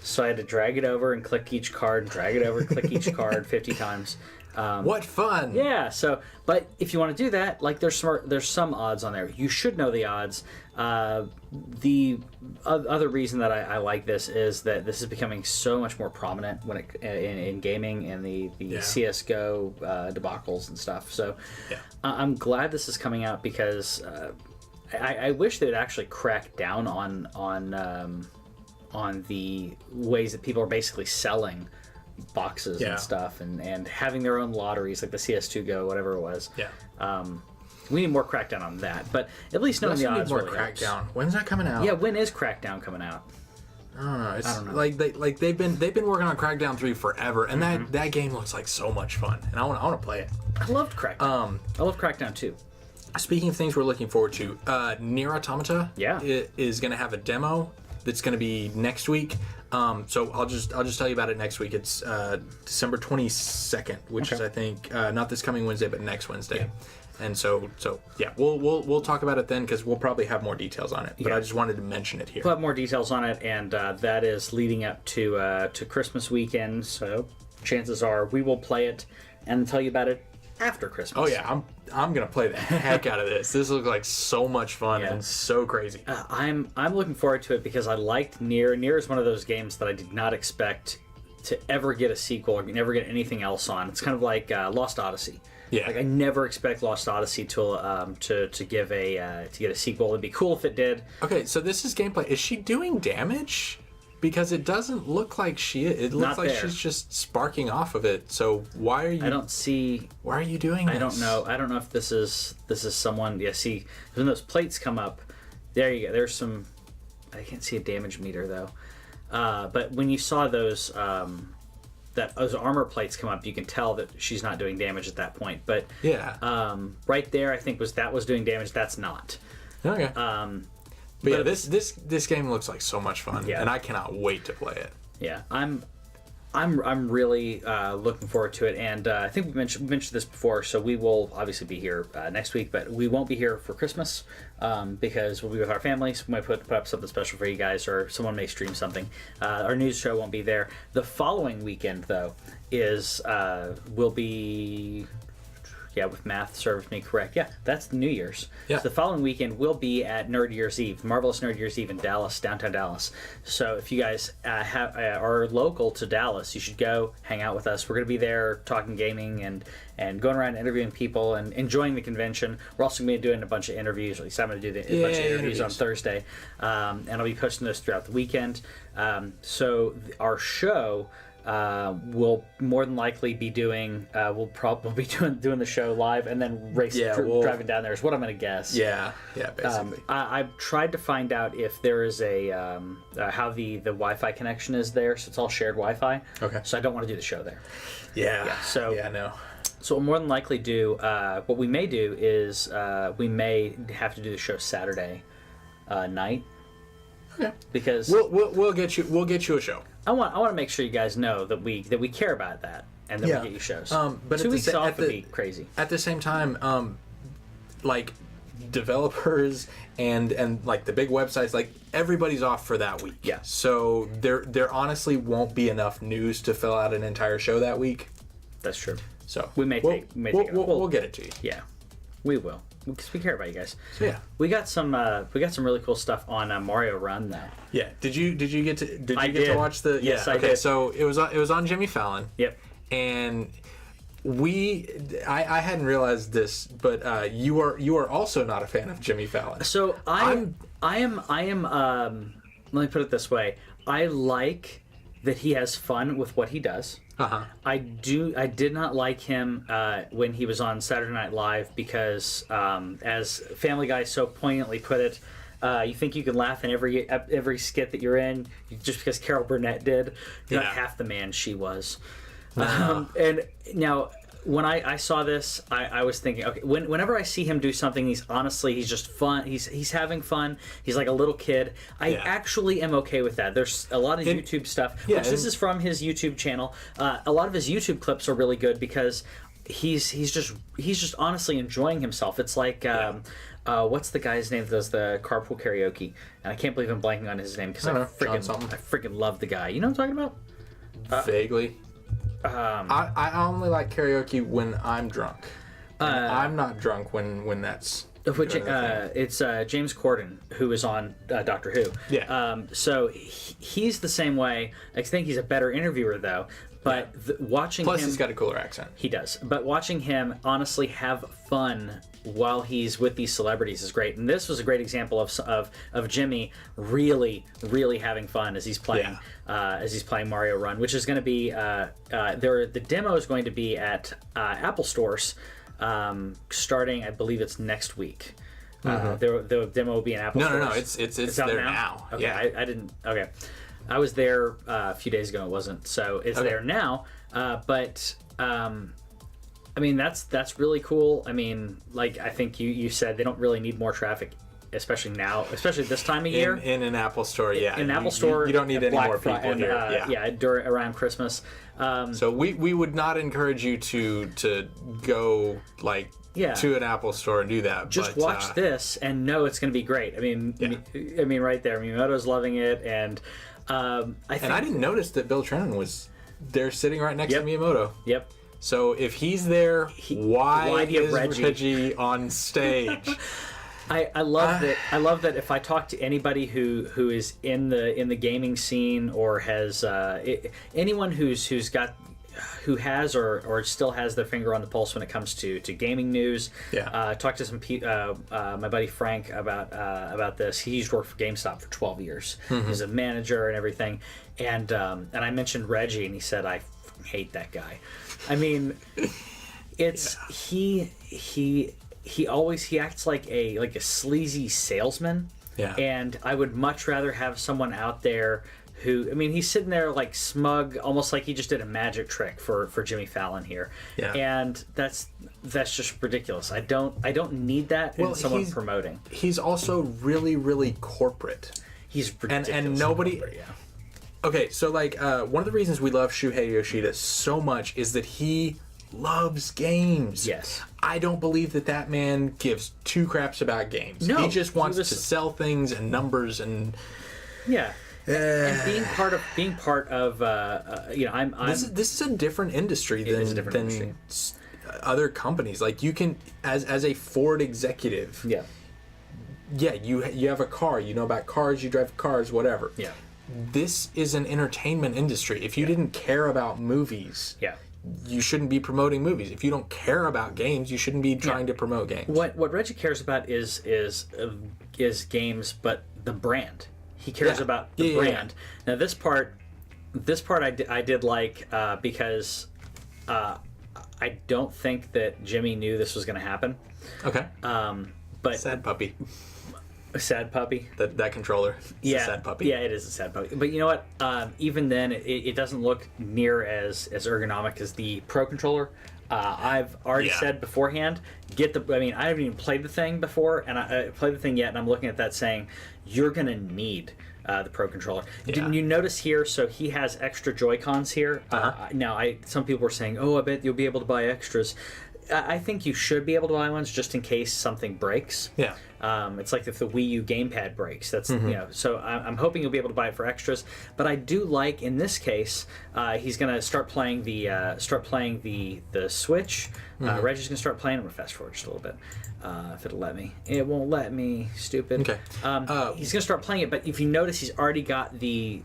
S2: So I had to drag it over and click each card, drag it over and click each card 50 times.
S3: What fun!
S2: Yeah. So, but if you want to do that, there's some odds on there. You should know the odds. The other reason that I like this is that this is becoming so much more prominent in gaming and the CS:GO debacles and stuff. So I'm glad this is coming out, because I wish they'd actually crack down on the ways that people are basically selling boxes and stuff, and having their own lotteries like the CS2 Go, whatever it was. We need more crackdown on that, but at least knowing the odds really helps.
S3: Crackdown. When's that coming out?
S2: Yeah, when is Crackdown coming out?
S3: I don't know. They've been working on Crackdown 3 forever, and that game looks like so much fun, and I want to play it.
S2: I loved Crackdown. I love Crackdown 2.
S3: Speaking of things we're looking forward to, Nier Automata is going to have a demo that's going to be next week. So I'll just tell you about it next week. It's December 22nd, which is, I think, not this coming Wednesday, but next Wednesday. Yeah. And so we'll talk about it then, because we'll probably have more details on it. But I just wanted to mention it here.
S2: We'll have more details on it, and that is leading up to Christmas weekend. So chances are we will play it and tell you about it after Christmas.
S3: Oh yeah, I'm gonna play the heck out of this. This looks like so much fun and so crazy.
S2: I'm looking forward to it because I liked Nier. Nier is one of those games that I did not expect to ever get a sequel or never get anything else on. It's kind of like Lost Odyssey.
S3: Yeah.
S2: Like I never expect Lost Odyssey to get a sequel. It'd be cool if it did.
S3: Okay, so this is gameplay. Is she doing damage? Because it doesn't look like she is. It looks
S2: Not
S3: like
S2: there.
S3: she's just sparking off of it. So why are you?
S2: I don't see.
S3: Why are you doing this?
S2: I don't know. I don't know if this is someone. Yeah, see, when those plates come up, there you go. There's some. I can't see a damage meter though. But when you saw those those armor plates come up, you can tell that she's not doing damage at that point. But
S3: Yeah.
S2: right there, I think was doing damage. That's not.
S3: Okay. But yeah, this game looks like so much fun,
S2: Yeah.
S3: and I cannot wait to play it.
S2: Yeah, I'm really looking forward to it, and I think we mentioned this before. So we will obviously be here next week, but we won't be here for Christmas because we'll be with our families. We might put up something special for you guys, or someone may stream something. Our news show won't be there. The following weekend, though, will be. Yeah, with math serves me correct. Yeah, that's the New Year's.
S3: Yeah.
S2: So the following weekend we'll be at Nerd Year's Eve, Marvelous Nerd Year's Eve in Dallas, downtown Dallas. So if you guys are local to Dallas, you should go hang out with us. We're going to be there talking gaming and going around interviewing people and enjoying the convention. We're also going to be doing a bunch of interviews. At least I'm going to do a bunch of interviews on Thursday, and I'll be posting those throughout the weekend. So our show. We'll more than likely be doing. We'll probably be doing the show live and then driving down there is what I'm going to guess.
S3: Yeah, basically.
S2: I've tried to find out if there is how the Wi-Fi connection is there, so it's all shared Wi-Fi.
S3: Okay.
S2: So I don't want to do the show there.
S3: Yeah.
S2: So
S3: no.
S2: So we'll more than likely do. What we may do is we may have to do the show Saturday night.
S3: Okay.
S2: Because
S3: we'll get you a show.
S2: I want to make sure you guys know that we care about that and that we get you shows.
S3: But
S2: 2 weeks off would be crazy.
S3: At the same time, like developers and like the big websites, like everybody's off for that week.
S2: Yeah.
S3: So there honestly won't be enough news to fill out an entire show that week.
S2: That's true.
S3: So
S2: we'll get
S3: it to you.
S2: Yeah, we will. Because we care about you guys.
S3: So yeah,
S2: we got some really cool stuff on Mario Run though.
S3: Yeah, did you get to watch the?
S2: Yes,
S3: yeah,
S2: I did.
S3: So it was on Jimmy Fallon.
S2: Yep.
S3: And I hadn't realized this, but you are also not a fan of Jimmy Fallon.
S2: So I am. Let me put it this way: I like that he has fun with what he does.
S3: Uh-huh.
S2: I did not like him when he was on Saturday Night Live because, as Family Guy so poignantly put it, you think you can laugh in every skit that you're in just because Carol Burnett did. You're not half the man she was. And now, when I saw this, I was thinking, okay, whenever I see him do something, he's just fun. He's having fun. He's like a little kid. I actually am okay with that. There's a lot of YouTube stuff. Which this is from his YouTube channel. A lot of his YouTube clips are really good because he's just honestly enjoying himself. It's like what's the guy's name that does the carpool karaoke? And I can't believe I'm blanking on his name because I freaking love the guy. You know what I'm talking about?
S3: Vaguely. I only like karaoke when I'm drunk. I'm not drunk when that's.
S2: It's James Corden, who is on Doctor Who.
S3: Yeah.
S2: So he's the same way. I think he's a better interviewer though. But watching
S3: Plus,
S2: him,
S3: he's got a cooler accent.
S2: He does. But watching him honestly have fun while he's with these celebrities is great. And this was a great example of Jimmy really having fun as he's playing Mario Run, which is going to be the demo is going to be at Apple stores starting, I believe it's next week. The demo will be in Apple stores.
S3: No, it's out there now.
S2: Okay,
S3: yeah.
S2: I didn't. Okay. I was there a few days ago. It wasn't, so it's there now. But I mean, that's really cool. I mean, like I think you said, they don't really need more traffic, especially now, especially this time of year.
S3: In an Apple store, yeah.
S2: In an Apple store,
S3: you don't need any more people here.
S2: Around Christmas.
S3: So we would not encourage you to go to an Apple store and do that.
S2: Just watch this and know it's going to be great. I mean, right there, Miyamoto's loving it, and I didn't
S3: notice that Bill Trennan was there sitting right next to Miyamoto.
S2: Yep.
S3: So if he's there, why
S2: do you have
S3: is Reggie on stage?
S2: I love that. I love that if I talk to anybody who is in the gaming scene or has anyone who has or still has their finger on the pulse when it comes to gaming news.
S3: Yeah.
S2: Talked to some my buddy Frank about this. He used to work for GameStop for 12 years. He's a manager and everything. And I mentioned Reggie, and he said, "I hate that guy." I mean, it's he acts like a sleazy salesman.
S3: Yeah.
S2: And I would much rather have someone out there who, I mean, he's sitting there like smug, almost like he just did a magic trick for Jimmy Fallon here. Yeah. And that's just ridiculous. I don't need that in someone promoting.
S3: He's also really, really corporate.
S2: He's ridiculous.
S3: And nobody.
S2: Corporate, yeah.
S3: Okay, so like one of the reasons we love Shuhei Yoshida so much is that he loves games.
S2: Yes.
S3: I don't believe that man gives two craps about games.
S2: No,
S3: he just wants to sell things and numbers and
S2: yeah. And being part of I'm
S3: this is a different industry than other companies. Like you can as a Ford executive.
S2: Yeah.
S3: Yeah, you have a car, you know about cars, you drive cars, whatever.
S2: Yeah.
S3: This is an entertainment industry. If you didn't care about movies,
S2: yeah,
S3: you shouldn't be promoting movies. If you don't care about games, you shouldn't be trying to promote games.
S2: What Reggie cares about is games, but the brand. He cares about the brand. Yeah. Now this part I did like because I don't think that Jimmy knew this was going to happen.
S3: Okay.
S2: But
S3: sad puppy.
S2: A sad puppy.
S3: That controller. It's a sad puppy.
S2: Yeah, it is a sad puppy. But you know what? Even then, it doesn't look near as ergonomic as the Pro controller. I've already said beforehand, I haven't even played the thing before, and I played the thing yet, and I'm looking at that saying, you're going to need the Pro controller. Yeah. Didn't you notice here, so he has extra Joy-Cons here. Now, some people were saying, I bet you'll be able to buy extras. I think you should be able to buy ones just in case something breaks.
S3: Yeah.
S2: It's like if the Wii U gamepad breaks. That's So I'm hoping you'll be able to buy it for extras. But I do like in this case, he's gonna start playing the Switch. Reggie's gonna start playing. I'm gonna fast forward just a little bit. If it'll let me. It won't let me. Stupid.
S3: Okay.
S2: He's gonna start playing it. But if you notice, he's already got the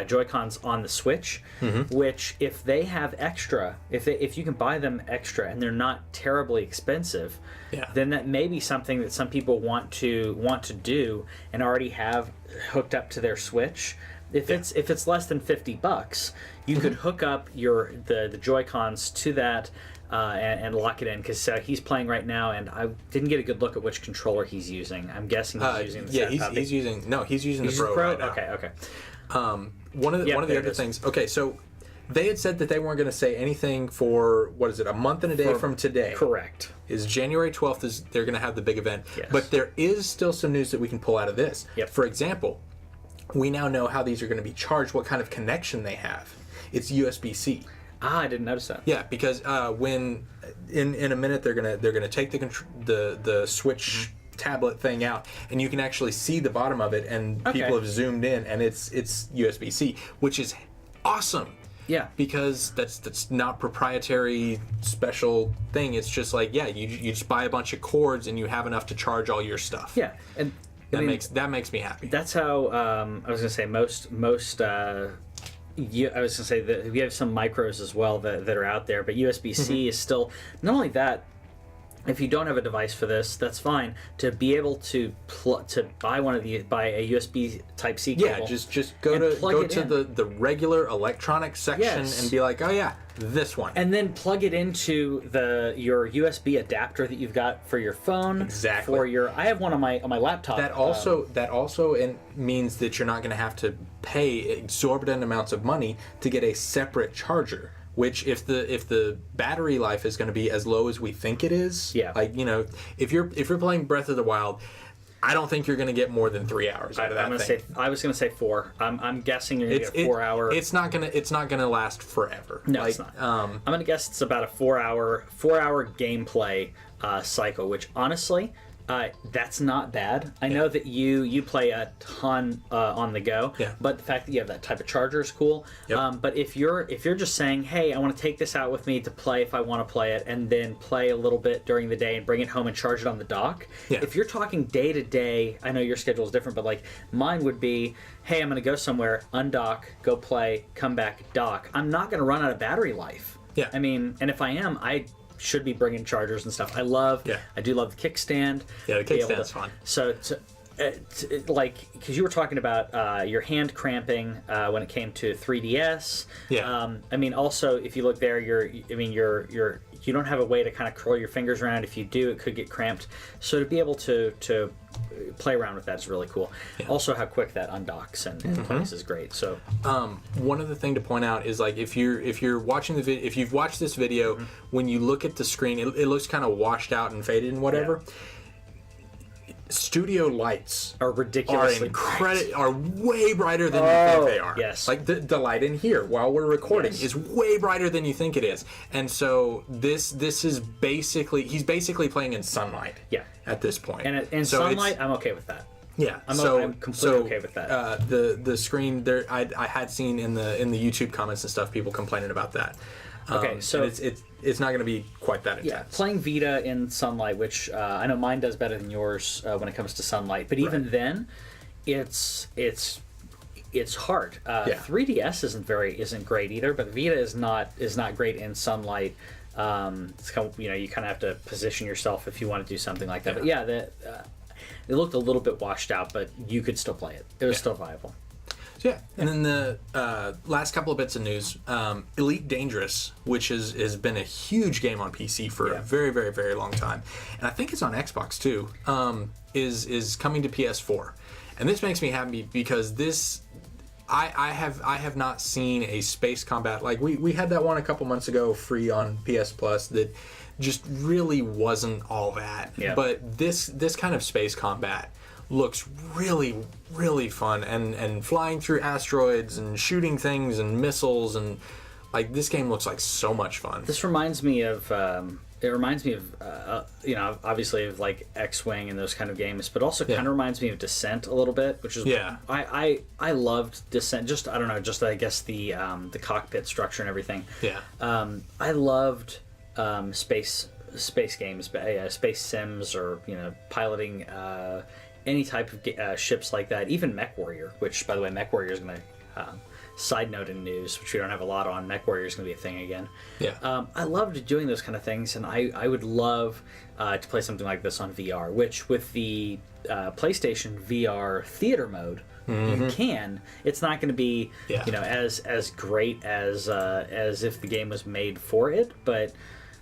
S2: Joy-Cons on the Switch, which if they have extra, if you can buy them extra and they're not terribly expensive, then that may be something that some people want to do and already have hooked up to their Switch. If it's less than $50, you could hook up the Joy-Cons to that and lock it in, because he's playing right now, and I didn't get a good look at which controller he's using. I'm guessing he's using the
S3: he's using the Pro right now.
S2: Okay.
S3: One of the other things. Okay, so they had said that they weren't going to say anything for, what is it, a month and a day from today.
S2: Correct.
S3: Is January 12th they're going to have the big event.
S2: Yes.
S3: But there is still some news that we can pull out of this.
S2: Yep.
S3: For example, we now know how these are going to be charged, what kind of connection they have. It's USB-C.
S2: I didn't notice that.
S3: Yeah, because when in a minute they're gonna take the Switch tablet thing out, and you can actually see the bottom of it, and people have zoomed in, and it's USB-C, which is awesome.
S2: Yeah, because
S3: that's not proprietary special thing. It's just like you just buy a bunch of cords and you have enough to charge all your stuff.
S2: Yeah, and
S3: that makes me happy.
S2: That's how I was gonna say most. I was gonna say that we have some micros as well that are out there, but USB-C is still not only that. If you don't have a device for this, that's fine. To be able to buy a USB Type-C cable.
S3: Yeah, just go to the regular electronics section and be like, this one.
S2: And then plug it into your USB adapter that you've got for your phone.
S3: Exactly.
S2: I have one on my laptop.
S3: That also means that you're not going to have to pay exorbitant amounts of money to get a separate charger. Which, if the battery life is going to be as low as we think it is, if you're playing Breath of the Wild, I don't think you're going to get more than 3 hours out of that thing.
S2: I was going to say 4. I'm guessing you're going to get 4 hour.
S3: It's not gonna last forever.
S2: No, it's not. I'm going to guess it's about a 4 hour gameplay cycle. Which honestly, That's not bad. I know that you play a ton on the go, but the fact that you have that type of charger is cool.
S3: Yep.
S2: But if you're just saying, hey, I want to take this out with me to play if I want to play it, and then play a little bit during the day and bring it home and charge it on the dock.
S3: Yeah.
S2: If you're talking day to day, I know your schedule is different, but like mine would be, hey, I'm going to go somewhere, undock, go play, come back, dock. I'm not going to run out of battery life.
S3: Yeah.
S2: I mean, and if I am, I should be bringing chargers and stuff. I do love the kickstand.
S3: Yeah, the kickstand's fun.
S2: So, like, because you were talking about your hand cramping when it came to 3DS.
S3: Yeah.
S2: I mean, also if you look there, you don't have a way to kind of curl your fingers around. If you do, it could get cramped. So to be able to play around with that is really cool. Yeah. Also, how quick that undocks and plays is great. So,
S3: one other thing to point out is like if you're watching the video, if you've watched this video, when you look at the screen, it looks kind of washed out and faded and whatever. Yeah. Studio lights
S2: are ridiculously
S3: are way brighter than you think they are.
S2: Yes,
S3: like the light in here while we're recording is way brighter than you think it is, and so this is basically he's playing in sunlight.
S2: Yeah,
S3: at this point,
S2: and in so sunlight, I'm okay with that.
S3: Yeah,
S2: I'm completely okay with that.
S3: The screen there, I had seen in the YouTube comments and stuff, people complaining about that.
S2: Okay, so
S3: it's not going to be quite that intense.
S2: Yeah, playing Vita in sunlight, which I know mine does better than yours when it comes to sunlight, but even then, it's hard. 3DS isn't great either, but Vita is not great in sunlight. It's kind of, you kind of have to position yourself if you want to do something like that.
S3: Yeah.
S2: But it looked a little bit washed out, but you could still play it. It was still viable.
S3: Yeah, and then the last couple of bits of news, Elite Dangerous, which has been a huge game on PC for a very, very, very long time, and I think it's on Xbox too, is coming to PS4, and this makes me happy because I have not seen a space combat like we had that one a couple months ago free on PS Plus that just really wasn't all that, but this kind of space combat looks really, really fun, and flying through asteroids and shooting things and missiles, and like this game looks like so much fun.
S2: This reminds me of obviously of like X-Wing and those kind of games, but also kind of reminds me of Descent a little bit, which is I loved Descent. Just I don't know, just I guess the cockpit structure and everything.
S3: Yeah.
S2: I loved space games, space sims, or piloting. Any type of ships like that, even Mech Warrior, which, by the way, Mech Warrior is going to, side note in news, which we don't have a lot on, Mech Warrior is going to be a thing again.
S3: Yeah.
S2: I loved doing those kind of things, and I would love to play something like this on VR, which with the PlayStation VR theater mode, you can. It's not going to be, as great as if the game was made for it, but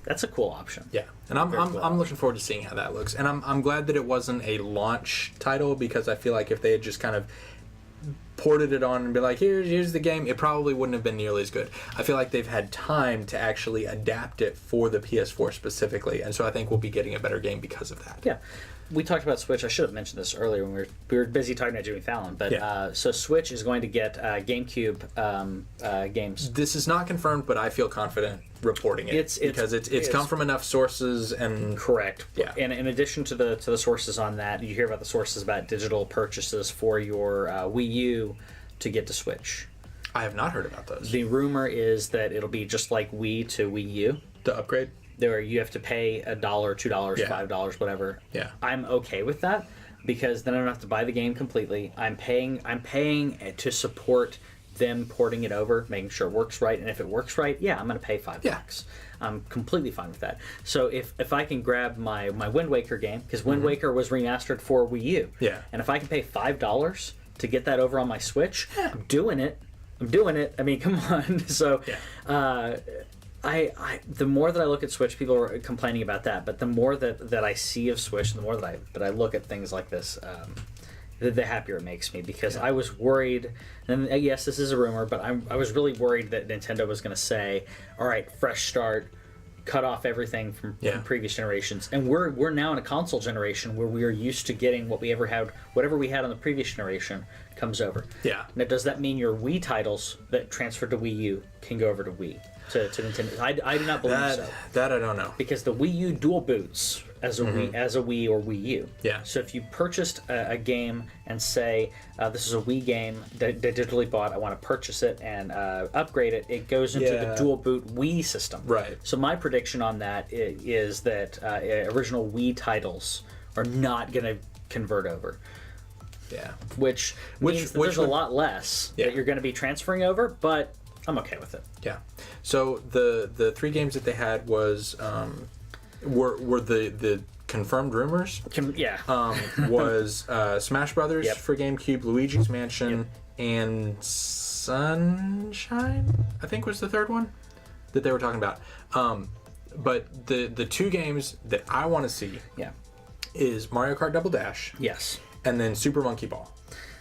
S2: that's a cool option.
S3: Yeah, and I'm looking forward to seeing how that looks, and I'm glad that it wasn't a launch title, because I feel like if they had just kind of ported it on and be like, here's the game, it probably wouldn't have been nearly as good. I feel like they've had time to actually adapt it for the PS4 specifically, and so I think we'll be getting a better game because of that.
S2: Yeah. We talked about Switch. I should have mentioned this earlier when we were busy talking about Jimmy Fallon. But so Switch is going to get GameCube games.
S3: This is not confirmed, but I feel confident reporting it because it's come from enough sources and
S2: correct.
S3: Yeah.
S2: And in addition to the sources on that, you hear about the sources about digital purchases for your Wii U to get to Switch.
S3: I have not heard about those.
S2: The rumor is that it'll be just like Wii to Wii U.
S3: The upgrade.
S2: There you have to pay $1, $2, $5, whatever.
S3: Yeah.
S2: I'm okay with that because then I don't have to buy the game completely. I'm paying to support them porting it over, making sure it works right, and if it works right, I'm going to pay $5. I'm completely fine with that. So if I can grab my Wind Waker game, because Wind Waker was remastered for Wii U, and if I can pay $5 to get that over on my Switch, I'm doing it. I mean, come on. So. The more that I look at Switch, people are complaining about that, but the more that I see of Switch, the more that I look at things like this, the happier it makes me, because I was worried, and yes, this is a rumor, but I was really worried that Nintendo was going to say, all right, fresh start, cut off everything from previous generations, and we're now in a console generation where we are used to getting whatever we had on the previous generation comes over.
S3: Yeah.
S2: Now, does that mean your Wii titles that transferred to Wii U can go over to Wii? To Nintendo. I do not believe so.
S3: That I don't know.
S2: Because the Wii U dual boots as a Wii or Wii U.
S3: Yeah.
S2: So if you purchased a game and say this is a Wii game that digitally bought, I want to purchase it and upgrade it, it goes into the dual boot Wii system.
S3: Right.
S2: So my prediction on that is that original Wii titles are not going to convert over.
S3: Yeah.
S2: Which means that there's a lot less that you're going to be transferring over, but I'm okay with it.
S3: Yeah. So the 3 games that they had was were the confirmed rumors. Was Smash Brothers for GameCube, Luigi's Mansion, and Sunshine, I think was the third one that they were talking about. But the 2 games that I want to see is Mario Kart Double Dash.
S2: Yes.
S3: And then Super Monkey Ball,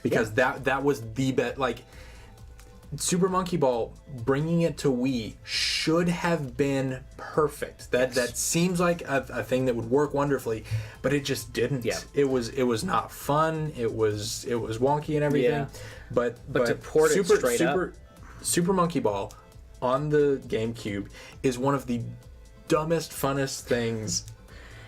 S3: because that was the bet. Like, Super Monkey Ball, bringing it to Wii should have been perfect. That seems like a thing that would work wonderfully, but it just didn't.
S2: Yeah.
S3: It was not fun. It was wonky and everything.
S2: Yeah.
S3: But
S2: to port it straight up,
S3: Super Monkey Ball on the GameCube is one of the dumbest, funnest things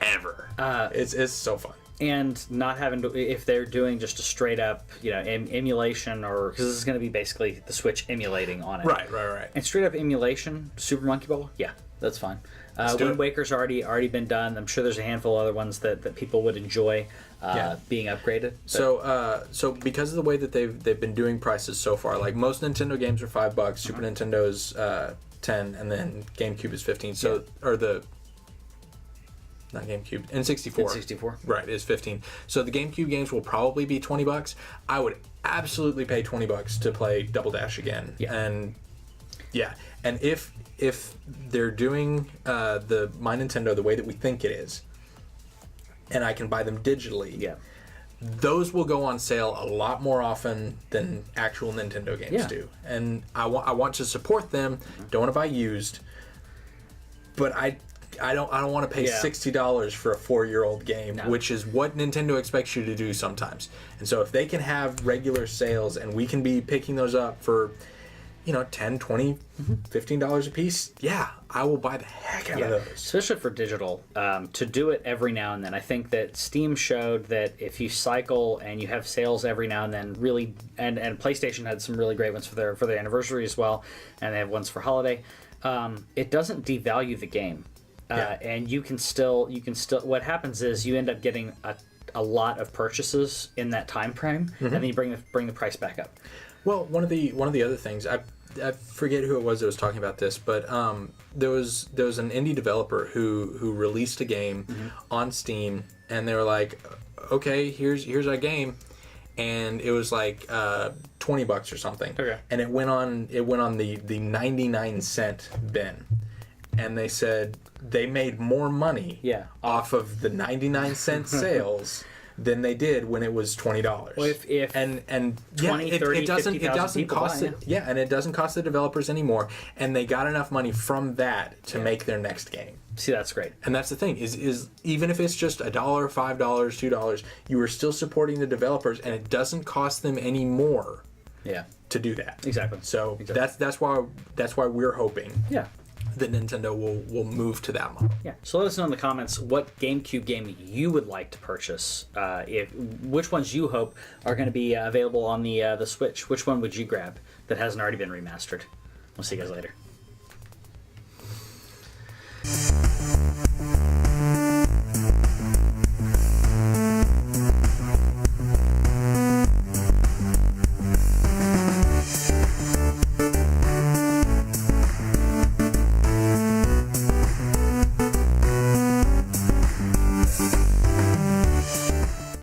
S3: ever. It's so fun.
S2: And not having to, if they're doing just a straight up, emulation, or because this is going to be basically the Switch emulating on it.
S3: Right.
S2: And straight up emulation, Super Monkey Ball, that's fine. Wind Waker's already been done. I'm sure there's a handful of other ones that people would enjoy being upgraded. But.
S3: So because of the way that they've been doing prices so far, like most Nintendo games are $5, Super Nintendo's 10, and then GameCube is 15. So or the not GameCube, N64.
S2: N64.
S3: Right, is 15. So the GameCube games will probably be $20. I would absolutely pay $20 to play Double Dash again.
S2: Yeah.
S3: And if they're doing the My Nintendo the way that we think it is, and I can buy them digitally, those will go on sale a lot more often than actual Nintendo games do. And I want to support them. Don't want to buy used, but I don't want to pay $60 for a 4-year-old game, which is what Nintendo expects you to do sometimes. And so if they can have regular sales and we can be picking those up for, $10, $20, $15 a piece, I will buy the heck out of those.
S2: Especially for digital. To do it every now and then. I think that Steam showed that if you cycle and you have sales every now and then, really, and PlayStation had some really great ones for their anniversary as well, and they have ones for holiday. It doesn't devalue the game. And you can still what happens is you end up getting a lot of purchases in that time frame, and then you bring the price back up.
S3: Well, one of the other things, I forget who it was that was talking about this, but there was an indie developer who released a game on Steam, and they were like, okay, here's our game, and it was like $20 or something, and it went on the 99-cent bin. And they said they made more money off of the 99-cent sales than they did when it was $20.
S2: Well, if
S3: and
S2: 20, 30,
S3: it doesn't cost
S2: and
S3: it doesn't cost the developers anymore, and they got enough money from that to make their next game.
S2: See, that's great.
S3: And that's the thing is even if it's just $1, $5, $2, you are still supporting the developers, and it doesn't cost them any more. To do that.
S2: Exactly.
S3: So that's why we're hoping. That Nintendo will move to that model.
S2: So let us know in the comments what GameCube game you would like to purchase. Which ones you hope are going to be available on the Switch. Which one would you grab that hasn't already been remastered? We'll see you guys later.